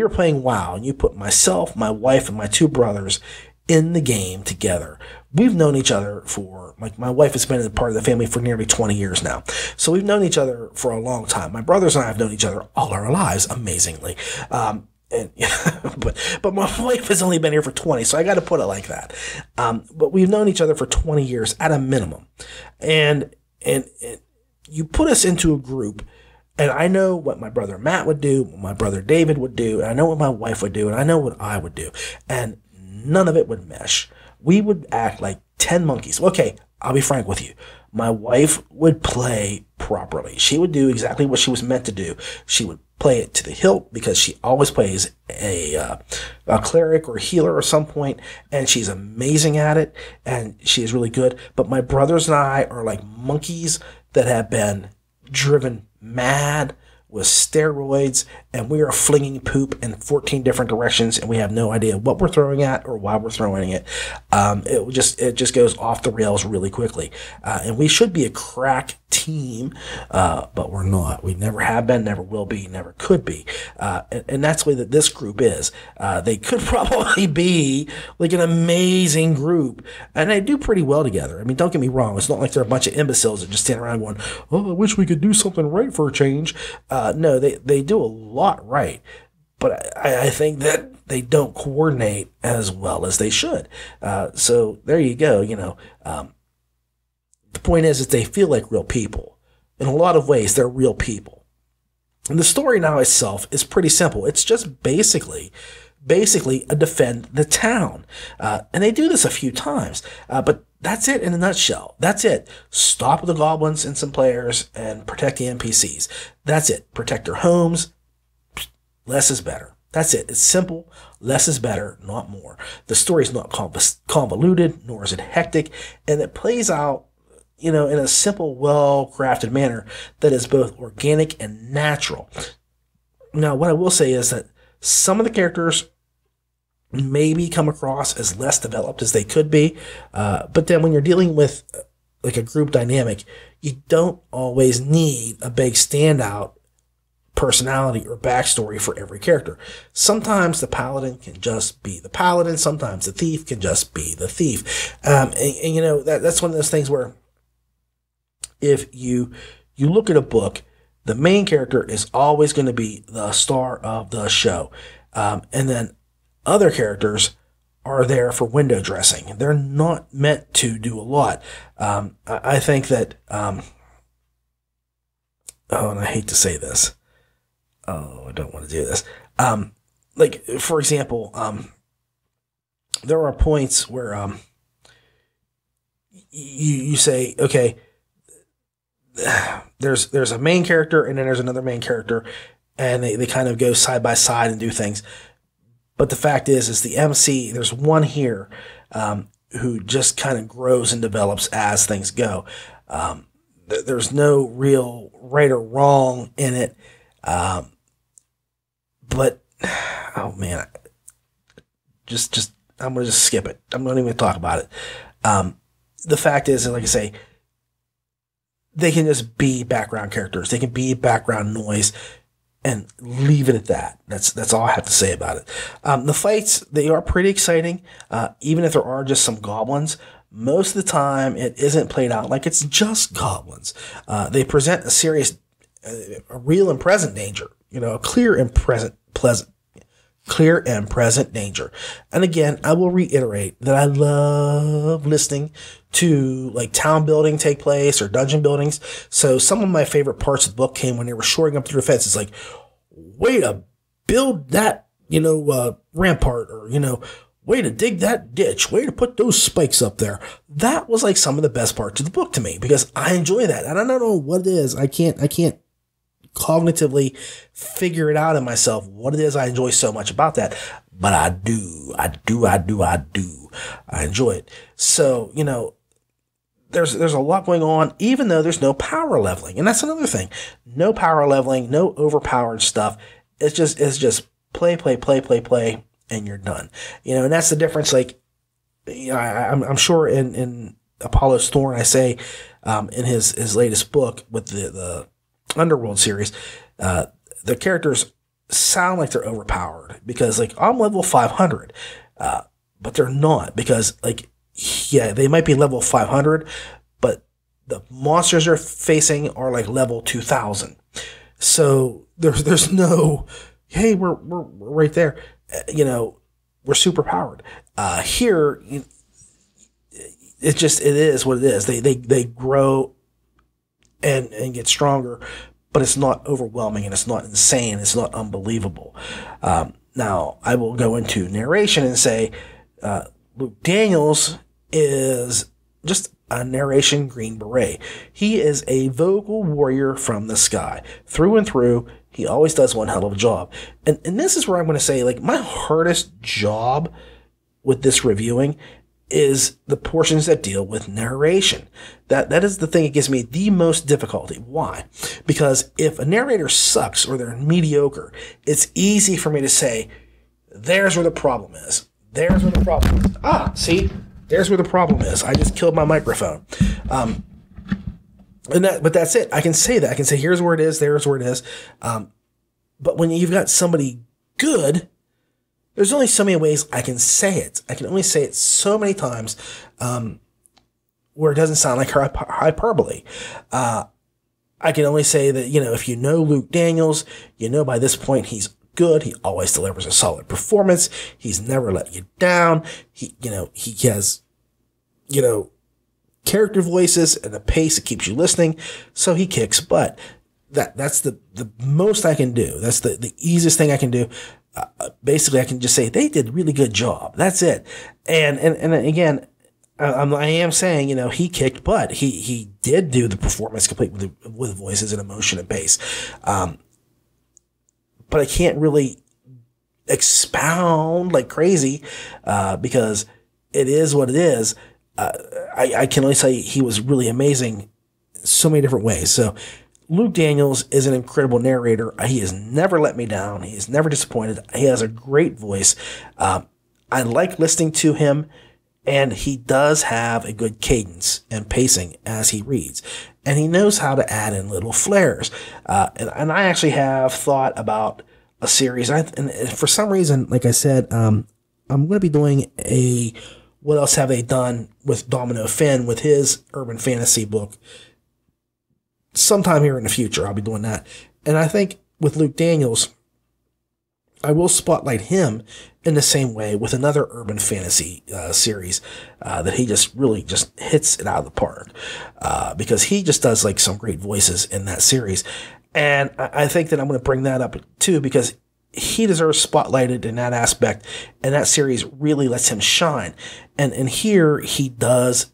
S1: were playing WoW and you put myself, my wife, and my 2 brothers in the game together, we've known each other for, like, my wife has been a part of the family for nearly 20 years now. So we've known each other for a long time. My brothers and I have known each other all our lives, amazingly. But my wife has only been here for 20, so I got to put it like that. But we've known each other for 20 years at a minimum. And you put us into a group, and I know what my brother Matt would do, what my brother David would do, and I know what my wife would do, and I know what I would do. And none of it would mesh. We would act like 10 monkeys. Okay, I'll be frank with you. My wife would play properly. She would do exactly what she was meant to do. She would play it to the hilt because she always plays a cleric or healer at some point, and she's amazing at it, and she is really good. But my brothers and I are like monkeys that have been driven mad with steroids, and we are flinging poop in 14 different directions, and we have no idea what we're throwing at or why we're throwing it. It just goes off the rails really quickly. And we should be a crack team, but we're not. We never have been, never will be, never could be. And that's the way that this group is. They could probably be like an amazing group, and they do pretty well together. I mean, don't get me wrong. It's not like they're a bunch of imbeciles that just stand around going, "Oh, I wish we could do something right for a change." No, they do a lot right, but I think that they don't coordinate as well as they should. So there you go. The point is that they feel like real people. In a lot of ways, they're real people. And the story now itself is pretty simple. It's just basically a defend the town. And they do this a few times, but that's it in a nutshell. That's it. Stop the goblins and some players and protect the NPCs. That's it. Protect their homes. Less is better. That's it. It's simple. Less is better, not more. The story's not convoluted, nor is it hectic, and it plays out, in a simple, well-crafted manner that is both organic and natural. Now, what I will say is that some of the characters maybe come across as less developed as they could be, but then when you're dealing with like a group dynamic, you don't always need a big standout personality or backstory for every character. Sometimes the paladin can just be the paladin. Sometimes the thief can just be the thief. That's one of those things where if you look at a book, the main character is always going to be the star of the show. And then other characters are there for window dressing. They're not meant to do a lot. I think that, and I hate to say this. I don't want to do this. Like, for example, there are points where you say, okay, there's a main character and then there's another main character, and they kind of go side by side and do things. But the fact is the MC, there's one here who just kind of grows and develops as things go. There's no real right or wrong in it. But, oh man, just I'm going to just skip it. I'm not even going to talk about it. The fact is, like I say, they can just be background characters. They can be background noise and leave it at that. That's all I have to say about it. The fights, they are pretty exciting. Even if there are just some goblins, most of the time it isn't played out like it's just goblins. They present a serious, a real and present danger, a clear and present danger. And again, I will reiterate that I love listening to like town building take place or dungeon buildings. So some of my favorite parts of the book came when they were shoring up the defense. It's like, way to build that, rampart, or, way to dig that ditch, way to put those spikes up there. That was like some of the best parts of the book to me because I enjoy that. And I don't know what it is. I can't cognitively figure it out in myself what it is I enjoy so much about that, but I do. I enjoy it. So, there's a lot going on, even though there's no power leveling. And that's another thing. No power leveling, no overpowered stuff. It's just play, and you're done. And that's the difference. Like, I'm sure in Apollo's Thorn, I say in his latest book with the Underworld series, the characters sound like they're overpowered because, like, I'm level 500, but they're not because, like, yeah, they might be level 500, but the monsters they're facing are like level 2000. So there's no, hey, we're right there, we're super powered. Here, it is what it is. They grow and get stronger, but it's not overwhelming and it's not insane. It's not unbelievable. Now, I will go into narration and say Luke Daniels is just a narration Green Beret. He is a vocal warrior from the sky. Through and through, he always does one hell of a job. And this is where I'm going to say, like, my hardest job with this reviewing is the portions that deal with narration. That is the thing that gives me the most difficulty. Why? Because if a narrator sucks or they're mediocre, it's easy for me to say, there's where the problem is. There's where the problem is. See? There's where the problem is. I just killed my microphone. But that's it. I can say that. I can say, here's where it is, there's where it is. But when you've got somebody good, there's only so many ways I can say it. I can only say it so many times where it doesn't sound like hyperbole. I can only say that, if you know Luke Daniels, by this point he's good. He always delivers a solid performance. He's never let you down. He has, character voices and a pace that keeps you listening. So he kicks butt. That's the most I can do. That's the easiest thing I can do. Basically, I can just say they did a really good job. That's it. And again, I am saying, he kicked butt. He did do the performance complete with voices and emotion and pace. But I can't really expound like crazy because it is what it is. I can only say he was really amazing in so many different ways. So Luke Daniels is an incredible narrator. He has never let me down. He is never disappointed. He has a great voice. I like listening to him, and he does have a good cadence and pacing as he reads. And he knows how to add in little flares. And I actually have thought about a series. And for some reason, like I said, I'm going to be doing What Else Have They Done with Domino Finn with his urban fantasy book. Sometime here in the future, I'll be doing that. And I think with Luke Daniels, I will spotlight him in the same way with another urban fantasy series that he just really hits it out of the park because he just does like some great voices in that series. And I think that I'm going to bring that up too because he deserves spotlighted in that aspect, and that series really lets him shine. And here he does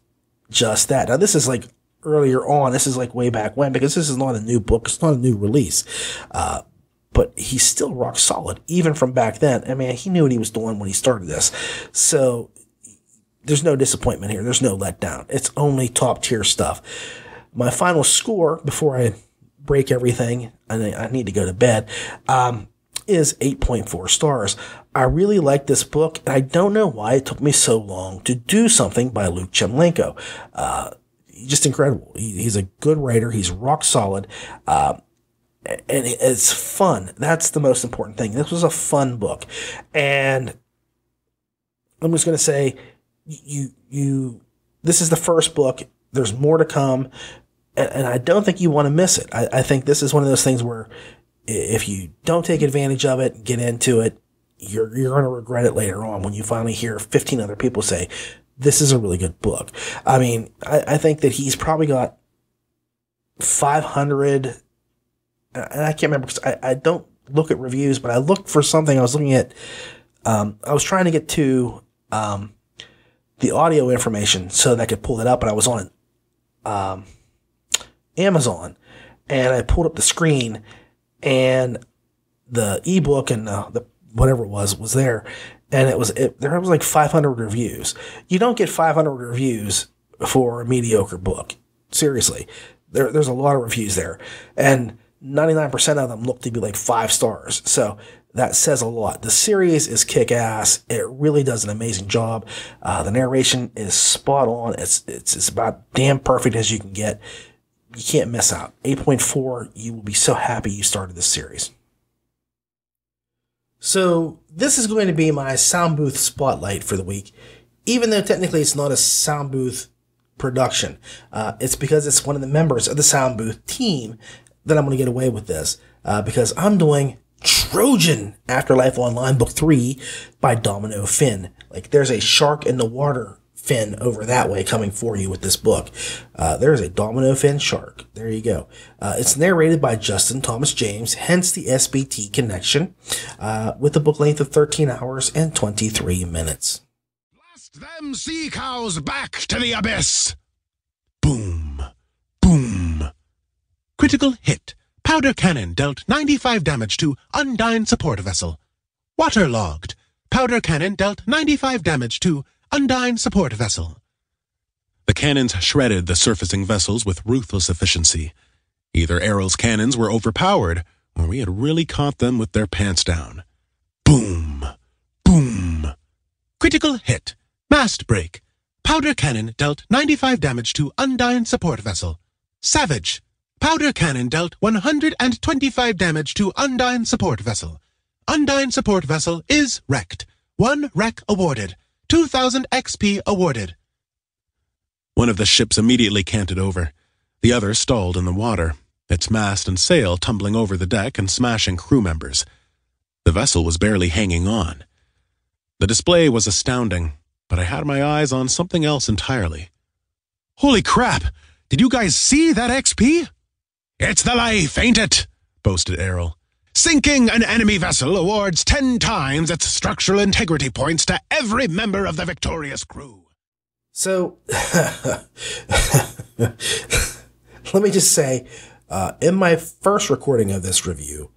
S1: just that. Now this is like earlier on. This is like way back when because this is not a new book. It's not a new release. But he's still rock solid, even from back then. I mean, he knew what he was doing when he started this. So there's no disappointment here. There's no letdown. It's only top tier stuff. My final score, before I break everything, and I need to go to bed, is 8.4 stars. I really like this book, and I don't know why it took me so long to do something by Luke Chemlenko. Just incredible. He's a good writer. He's rock solid. And it's fun. That's the most important thing. This was a fun book. And I'm just going to say, this is the first book. There's more to come. And I don't think you want to miss it. I think this is one of those things where if you don't take advantage of it, get into it, you're going to regret it later on when you finally hear 15 other people say, this is a really good book. I mean, I think that he's probably got 500, and I can't remember because I don't look at reviews, but I looked for something. I was looking at, I was trying to get to the audio information so that I could pull it up, and I was on Amazon, and I pulled up the screen, and the ebook and the whatever it was there, and there was like 500 reviews. You don't get 500 reviews for a mediocre book. Seriously, there's a lot of reviews there, and 99% of them look to be like 5 stars. So that says a lot. The series is kick-ass. It really does an amazing job. The narration is spot on. It's about damn perfect as you can get. You can't miss out. 8.4, you will be so happy you started this series. So this is going to be my sound booth spotlight for the week, even though technically it's not a sound booth production. It's because it's one of the members of the sound booth team that I'm going to get away with this, because I'm doing Trojan Afterlife Online Book 3 by Domino Finn. Like, there's a shark in the water fin over that way coming for you with this book. There's a Domino Fin shark. There you go. It's narrated by Justin Thomas James, hence the SBT connection, with a book length of 13 hours and 23 minutes.
S6: Blast them sea cows back to the abyss! Boom. Boom. Critical hit. Powder cannon dealt 95 damage to Undyne support vessel. Waterlogged. Powder cannon dealt 95 damage to Undyne support vessel. The cannons shredded the surfacing vessels with ruthless efficiency. Either Errol's cannons were overpowered, or we had really caught them with their pants down. Boom. Boom. Critical hit. Mast break. Powder cannon dealt 95 damage to Undyne support vessel. Savage. Powder cannon dealt 125 damage to Undyne support vessel. Undyne support vessel is wrecked. 1 wreck awarded. 2,000 XP awarded. One of the ships immediately canted over. The other stalled in the water, its mast and sail tumbling over the deck and smashing crew members. The vessel was barely hanging on. The display was astounding, but I had my eyes on something else entirely. Holy crap! Did you guys see that XP? It's the life, ain't it? Boasted Errol. Sinking an enemy vessel awards 10 times its structural integrity points to every member of the victorious crew.
S1: So, let me just say, in my first recording of this review,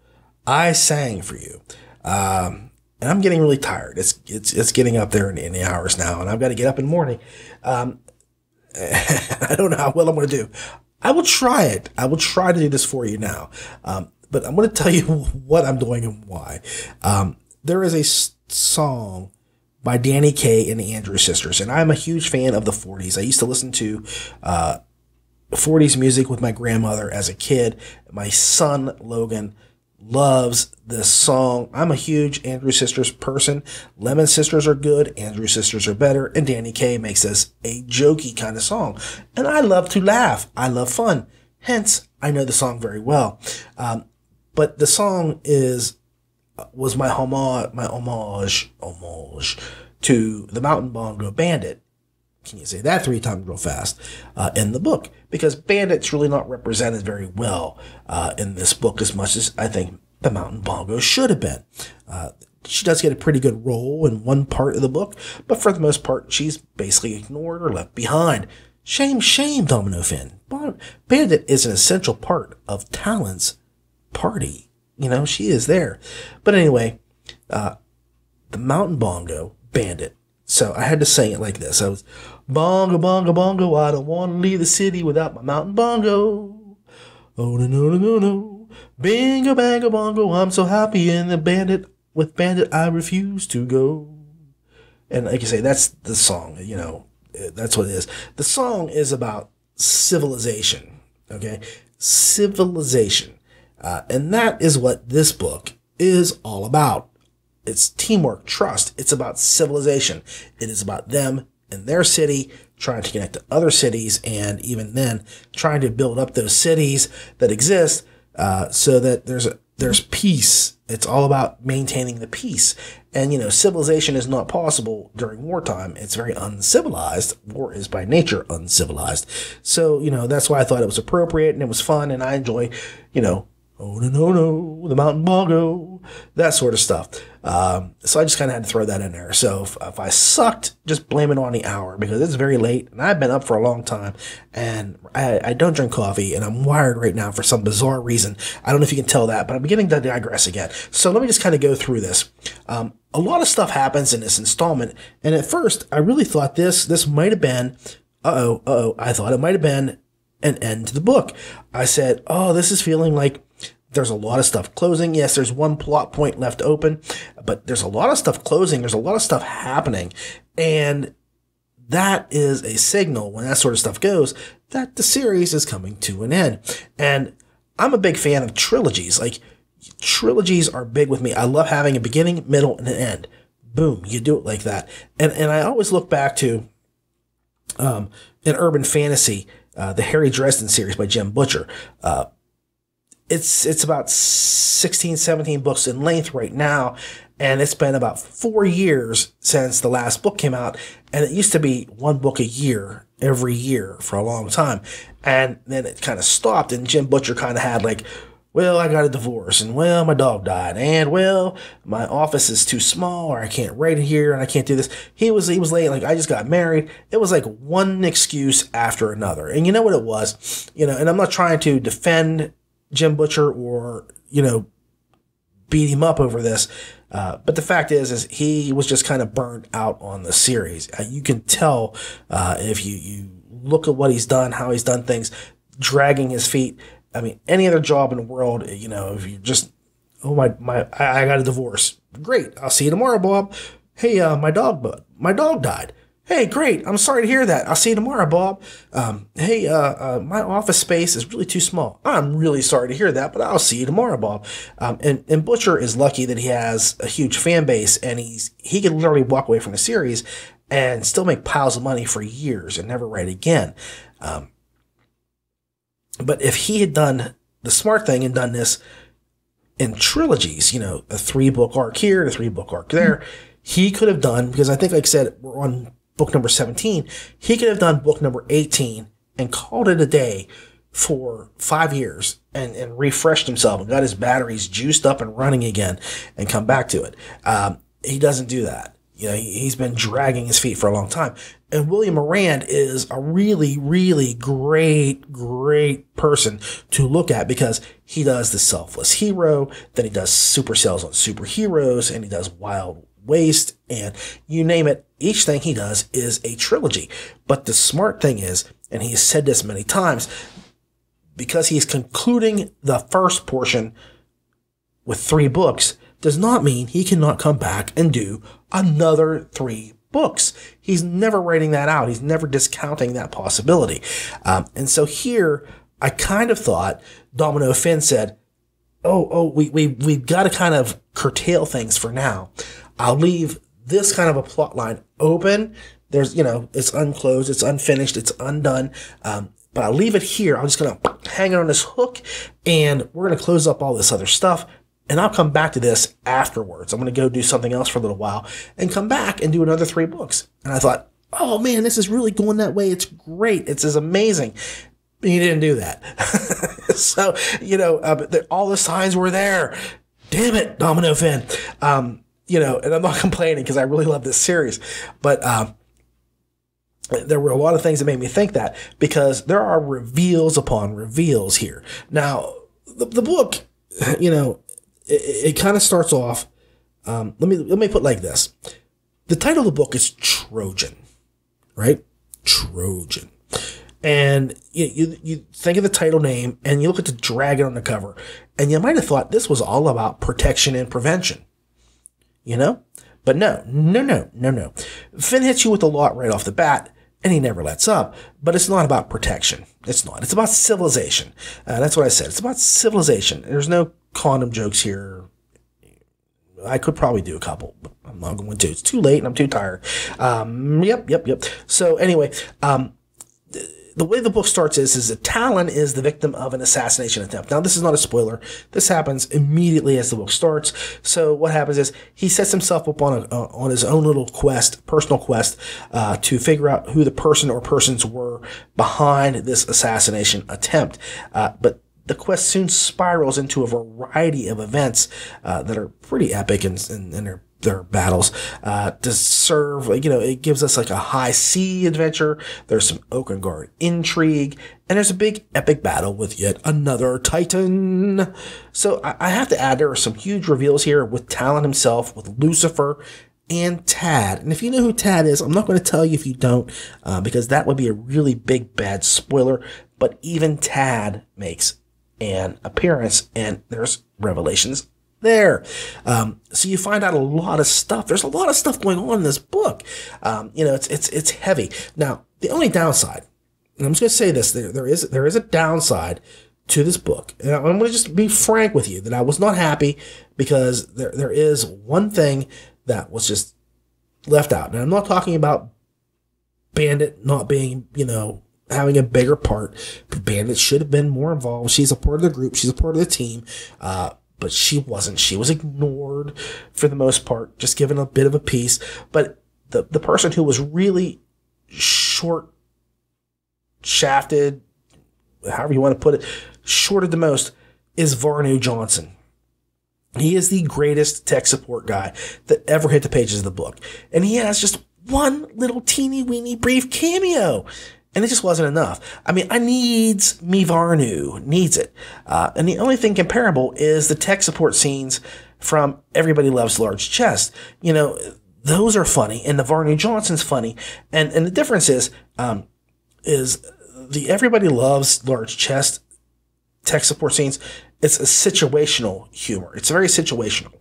S1: I sang for you. And I'm getting really tired. It's getting up there in the hours now, and I've got to get up in the morning. I don't know how well I'm going to do. I will try it. I will try to do this for you now. But I'm going to tell you what I'm doing and why. There is a song by Danny Kaye and the Andrews Sisters, and I'm a huge fan of the 40s. I used to listen to 40s music with my grandmother as a kid. My son, Logan, loves this song. I'm a huge Andrews Sisters person. Lemon Sisters are good. Andrews Sisters are better. And Danny Kaye makes this a jokey kind of song. And I love to laugh. I love fun. Hence, I know the song very well. But the song was my homage to the Mountain Bongo Bandit. Can you say that 3 times real fast? In the book, because Bandit's really not represented very well in this book as much as I think the Mountain Bongo should have been. She does get a pretty good role in one part of the book, but for the most part, she's basically ignored or left behind. Shame, Domino Finn. Bandit is an essential part of Talon's party. You know, she is there. But anyway, the Mountain Bongo Bandit. So I had to sing it like this. I was, bongo, bongo, bongo, I don't want to leave the city without my mountain bongo. Oh, no, no, no, no, no. Bingo, bango, bongo, I'm so happy in the Bandit. With Bandit, I refuse to go. And like I say, that's the song, you know, that's what it is. The song is about civilization, okay? Civilization. And that is what this book is all about. It's teamwork, trust. It's about civilization. It is about them and their city trying to connect to other cities, and even then trying to build up those cities that exist so that there's peace. It's all about maintaining the peace. And, you know, civilization is not possible during wartime. It's very uncivilized. War is by nature uncivilized. So, you know, that's why I thought it was appropriate and it was fun, and I enjoy, you know, oh, no, no, no, the Mountain Bongo, that sort of stuff. So I just kind of had to throw that in there. So if I sucked, just blame it on the hour, because it's very late and I've been up for a long time, and I don't drink coffee, and I'm wired right now for some bizarre reason. I don't know if you can tell that, but I'm beginning to digress again. So let me just kind of go through this. A lot of stuff happens in this installment, and at first I really thought this might have been, I thought it might have been an end to the book. I said, oh, this is feeling like there's a lot of stuff closing. Yes, there's one plot point left open, but there's a lot of stuff closing. There's a lot of stuff happening. And that is a signal when that sort of stuff goes that the series is coming to an end. And I'm a big fan of trilogies. Like, trilogies are big with me. I love having a beginning, middle, and an end. Boom, you do it like that. And I always look back to in urban fantasy, the Harry Dresden series by Jim Butcher. It's about 16, 17 books in length right now, and it's been about 4 years since the last book came out, and it used to be one book a year, every year for a long time, and then it kind of stopped, and Jim Butcher kind of had like, well, I got a divorce, and well, my dog died, and well, my office is too small, or I can't write here, and I can't do this. He was late, like, I just got married. It was like one excuse after another. And you know what it was? And I'm not trying to defend Jim Butcher or, beat him up over this. But the fact is he was just kind of burned out on the series. You can tell, if you look at what he's done, how he's done things, dragging his feet. I mean, any other job in the world, if you just, I got a divorce. Great. I'll see you tomorrow, Bob. Hey, my dog died. Hey, great. I'm sorry to hear that. I'll see you tomorrow, Bob. Hey, my office space is really too small. I'm really sorry to hear that, but I'll see you tomorrow, Bob. And Butcher is lucky that he has a huge fan base, and he can literally walk away from the series and still make piles of money for years and never write again. But if he had done the smart thing and done this in trilogies, a 3-book arc here, a 3-book arc there, he could have done, because I think, like I said, we're on book number 17, he could have done book number 18 and called it a day for 5 years and refreshed himself and got his batteries juiced up and running again and come back to it. He doesn't do that. He's been dragging his feet for a long time. And William Morand is a really, really great person to look at, because he does the Selfless Hero, then he does Supercells on Superheroes, and he does Wild Waste, and you name it, each thing he does is a trilogy. But the smart thing is, and he's said this many times, because he's concluding the first portion with 3 books, does not mean he cannot come back and do another 3 books. He's never writing that out. He's never discounting that possibility. And so here, I kind of thought Domino Finn said, we've got to kind of curtail things for now. I'll leave this kind of a plot line open. There's, it's unclosed, it's unfinished, it's undone. But I'll leave it here. I'm just going to hang it on this hook, and we're going to close up all this other stuff. And I'll come back to this afterwards. I'm going to go do something else for a little while and come back and do another 3 books. And I thought, oh man, this is really going that way. It's great. It's as amazing. But he didn't do that. So, all the signs were there. Damn it, Domino Finn. And I'm not complaining, because I really love this series. But, there were a lot of things that made me think that, because there are reveals upon reveals here. Now, the book, it kind of starts off, let me put it like this. The title of the book is Trojan, right? Trojan. And you think of the title name, and you look at the dragon on the cover, and you might have thought this was all about protection and prevention, But no. Finn hits you with a lot right off the bat, and he never lets up. But it's not about protection. It's not. It's about civilization. That's what I said. It's about civilization. There's no condom jokes here. I could probably do a couple, but I'm not going to. It's too late, and I'm too tired. Yep. So anyway, the way the book starts is that Talon is the victim of an assassination attempt. Now, this is not a spoiler. This happens immediately as the book starts. So what happens is he sets himself up on his own little quest, personal quest, to figure out who the person or persons were behind this assassination attempt. But the quest soon spirals into a variety of events that are pretty epic in their battles to serve, it gives us like a high sea adventure. There's some Oakengard intrigue, and there's a big epic battle with yet another Titan. So I have to add, there are some huge reveals here with Talon himself, with Lucifer, and Tad. And if you know who Tad is, I'm not going to tell you if you don't, because that would be a really big bad spoiler. But even Tad makes and appearance, and there's revelations there. So you find out a lot of stuff. There's a lot of stuff going on in this book. It's heavy. Now, the only downside, and I'm just going to say this, there is a downside to this book. And I'm going to just be frank with you that I was not happy because there is one thing that was just left out. And I'm not talking about Bandit not being, having a bigger part. Bandit should have been more involved. She's a part of the group. She's a part of the team. But she wasn't. She was ignored for the most part, just given a bit of a piece. But the person who was really short-shafted, however you want to put it, shorted the most, is Varnu Johnson. He is the greatest tech support guy that ever hit the pages of the book. And he has just one little teeny weeny brief cameo. And it just wasn't enough. I mean, Varnu needs it. And the only thing comparable is the tech support scenes from Everybody Loves Large Chest. Those are funny, and the Varnu Johnson's funny. And the difference is the Everybody Loves Large Chest tech support scenes, it's a situational humor. It's very situational.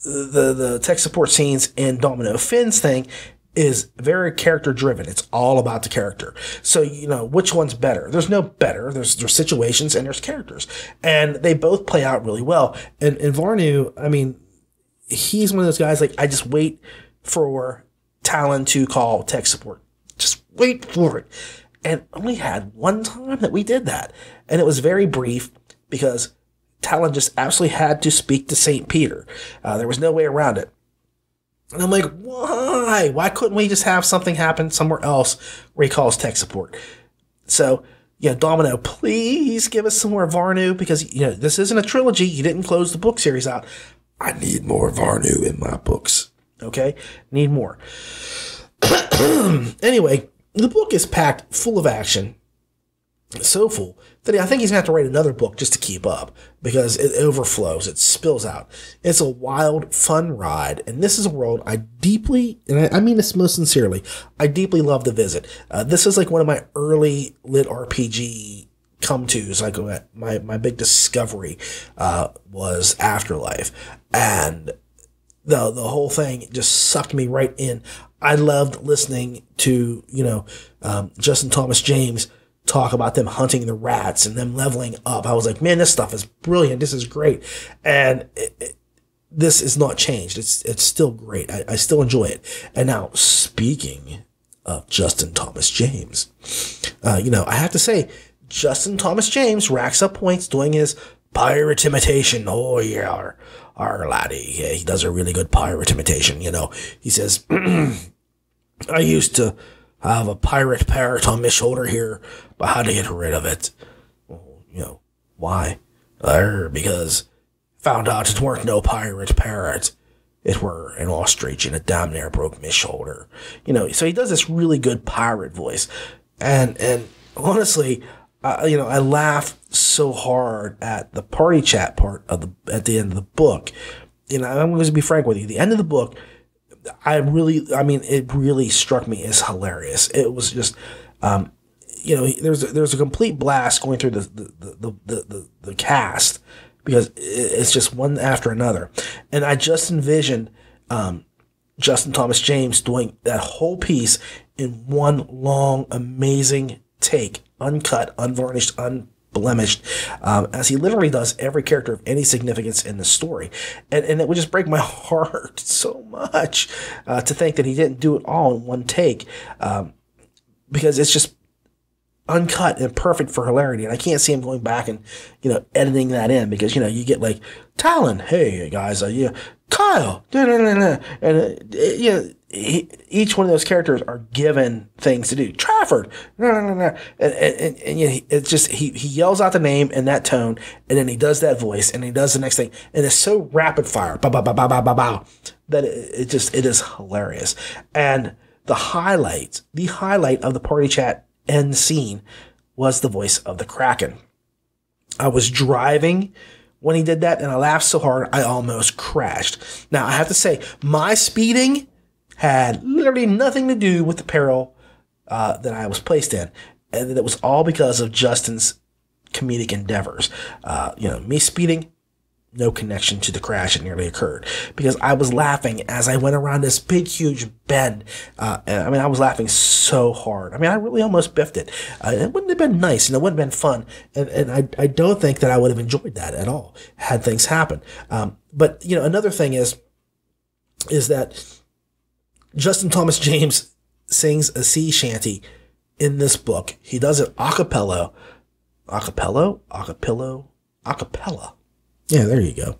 S1: The tech support scenes in Domino Finn's thing is very character driven. It's all about the character. So, which one's better? There's no better. There's situations and there's characters. And they both play out really well. And Varnu, I mean, he's one of those guys, like, I just wait for Talon to call tech support. Just wait for it. And only had one time that we did that. And it was very brief because Talon just absolutely had to speak to St. Peter. There was no way around it. And I'm like, why? Why couldn't we just have something happen somewhere else where he calls tech support? So, Domino, please give us some more Varnu because, this isn't a trilogy. You didn't close the book series out. I need more Varnu in my books. Okay? Need more. Anyway, the book is packed full of action. So full that I think he's going to have to write another book just to keep up because it overflows. It spills out. It's a wild, fun ride. And this is a world I deeply, and I mean this most sincerely, I deeply love to visit. This is like one of my early LitRPG come-tos. Like my big discovery was Afterlife. And the whole thing just sucked me right in. I loved listening to, Justin Thomas James talk about them hunting the rats and them leveling up. I was like, man, this stuff is brilliant. This is great. And this is not changed. It's still great. I still enjoy it. And now, speaking of Justin Thomas James, I have to say, Justin Thomas James racks up points doing his pirate imitation. Oh, yeah, our laddie. Yeah, he does a really good pirate imitation. He says, I used to have a pirate parrot on my shoulder here, but how to get rid of it? Well, why? Because found out it weren't no pirate parrot. It were an ostrich and it damn near broke my shoulder. So he does this really good pirate voice. And honestly, I laugh so hard at the party chat part at the end of the book. I'm going to be frank with you. The end of the book, it really struck me as hilarious. It was just, there's a complete blast going through the cast because it's just one after another. And I just envisioned, Justin Thomas James doing that whole piece in one long, amazing take, uncut, unvarnished, unblemished, as he literally does every character of any significance in the story. And it would just break my heart so much to think that he didn't do it all in one take, because it's just uncut and perfect for hilarity. And I can't see him going back and, editing that in because, you get like Talon, hey guys, Kyle, and each one of those characters are given things to do. Trafford, and it's just he yells out the name in that tone, and then he does that voice, and he does the next thing, and it's so rapid fire, ba ba ba ba ba ba ba, that it is hilarious. And the highlight of the party chat end scene was the voice of the Kraken. I was driving when he did that, and I laughed so hard I almost crashed. Now, I have to say, my speeding had literally nothing to do with the peril that I was placed in. And it was all because of Justin's comedic endeavors. Me speeding, no connection to the crash that nearly occurred, because I was laughing as I went around this big, huge bend. I was laughing so hard. I really almost biffed it. It wouldn't have been nice, and it wouldn't have been fun. And I don't think that I would have enjoyed that at all had things happen. But another thing is that Justin Thomas James sings a sea shanty in this book. He does it a cappella. Yeah, there you go.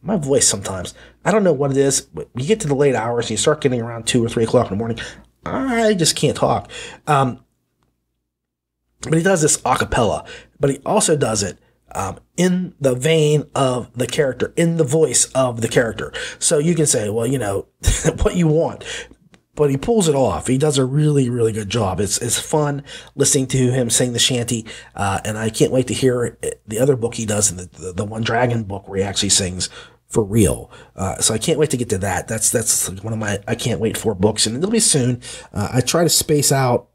S1: My voice sometimes, I don't know what it is, but you get to the late hours and you start getting around 2 or 3 o'clock in the morning, I just can't talk. But he does this a cappella, but he also does it in the vein of the character, in the voice of the character. So you can say, well, what you want. But he pulls it off. He does a really, really good job. It's fun listening to him sing the shanty, and I can't wait to hear the other book he does, in the One Dragon book, where he actually sings for real. So I can't wait to get to that. That's one of my I can't wait for books, and it'll be soon. I try to space out,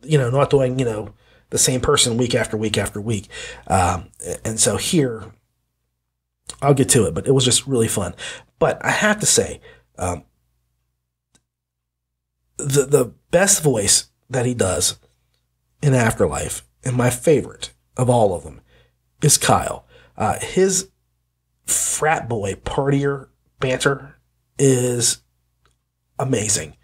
S1: not doing the same person week after week after week, and so here I'll get to it. But it was just really fun. But I have to say. The best voice that he does in Afterlife, and my favorite of all of them, is Kyle. His frat boy partier banter is amazing.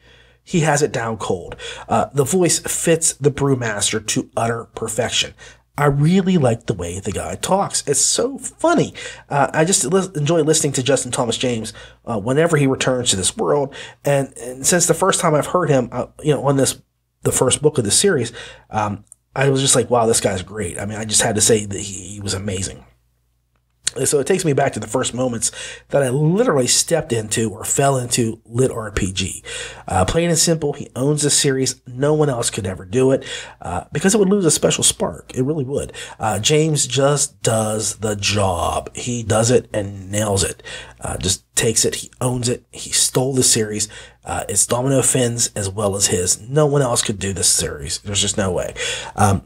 S1: He has it down cold. The voice fits the brewmaster to utter perfection. I really like the way the guy talks. It's so funny. I just enjoy listening to Justin Thomas James whenever he returns to this world. And since the first time I've heard him, on the first book of the series, I was just like, wow, this guy's great. I just had to say that he was amazing. So it takes me back to the first moments that I literally stepped into or fell into LitRPG. Plain and simple, he owns the series. No one else could ever do it because it would lose a special spark. It really would. James just does the job. He does it and nails it. Just takes it. He owns it. He stole the series. It's Domino Finn's as well as his. No one else could do this series. There's just no way.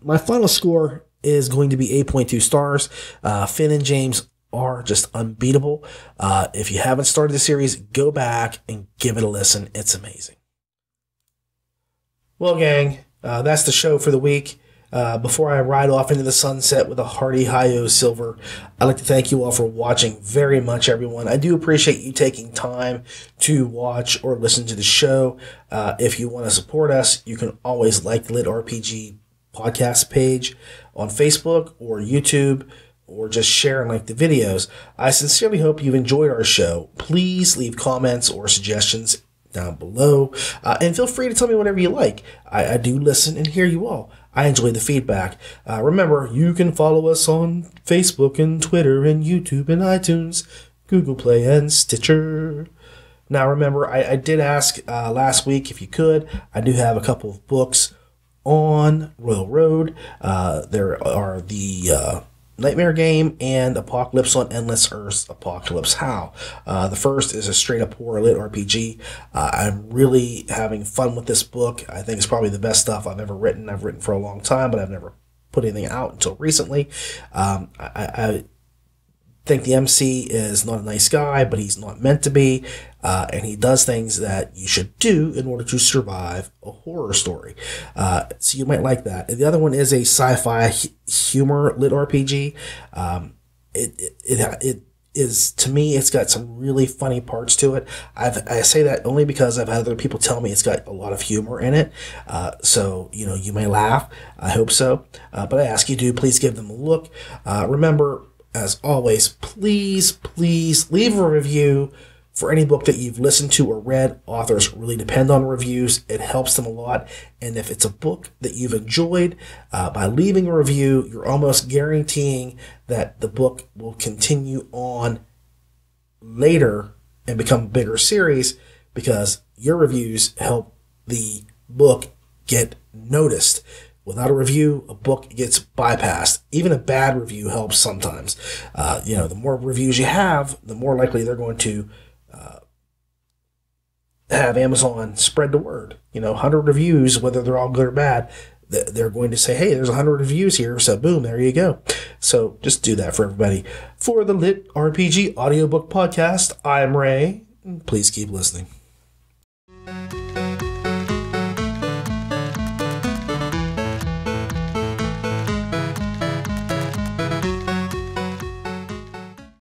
S1: My final score is going to be 8.2 stars. Finn and James are just unbeatable. If you haven't started the series, go back and give it a listen. It's amazing. Well, gang, that's the show for the week. Before I ride off into the sunset with a hearty hi-yo silver, I'd like to thank you all for watching very much, everyone. I do appreciate you taking time to watch or listen to the show. If you want to support us, you can always like the LitRPG podcast page on Facebook or YouTube, or just share and like the videos. I sincerely hope you've enjoyed our show. Please leave comments or suggestions down below, and feel free to tell me whatever you like. I do listen and hear you all. I enjoy the feedback. Remember, you can follow us on Facebook and Twitter and YouTube and iTunes, Google Play and Stitcher. Now remember, I did ask last week if you could. I do have a couple of books on Royal Road. There are the Nightmare Game and Apocalypse on Endless Earth's Apocalypse How. The first is a straight up horror lit RPG. I'm really having fun with this book. I think it's probably the best stuff I've ever written. I've written for a long time, but I've never put anything out until recently. I think the MC is not a nice guy, but he's not meant to be, and he does things that you should do in order to survive a horror story. So you might like that. And the other one is a sci-fi humor lit RPG. It is, to me, it's got some really funny parts to it. I say that only because I've had other people tell me it's got a lot of humor in it. So, you may laugh. I hope so. But I ask you to please give them a look. Remember, as always, please leave a review for any book that you've listened to or read. Authors really depend on reviews. It helps them a lot. And if it's a book that you've enjoyed, by leaving a review, you're almost guaranteeing that the book will continue on later and become a bigger series, because your reviews help the book get noticed. Without a review, a book gets bypassed. Even a bad review helps sometimes. The more reviews you have, the more likely they're going to have Amazon spread the word. 100 reviews, whether they're all good or bad, they're going to say, hey, there's 100 reviews here, so boom, there you go. So just do that for everybody. For the LitRPG Audiobook Podcast, I'm Ray. Please keep listening.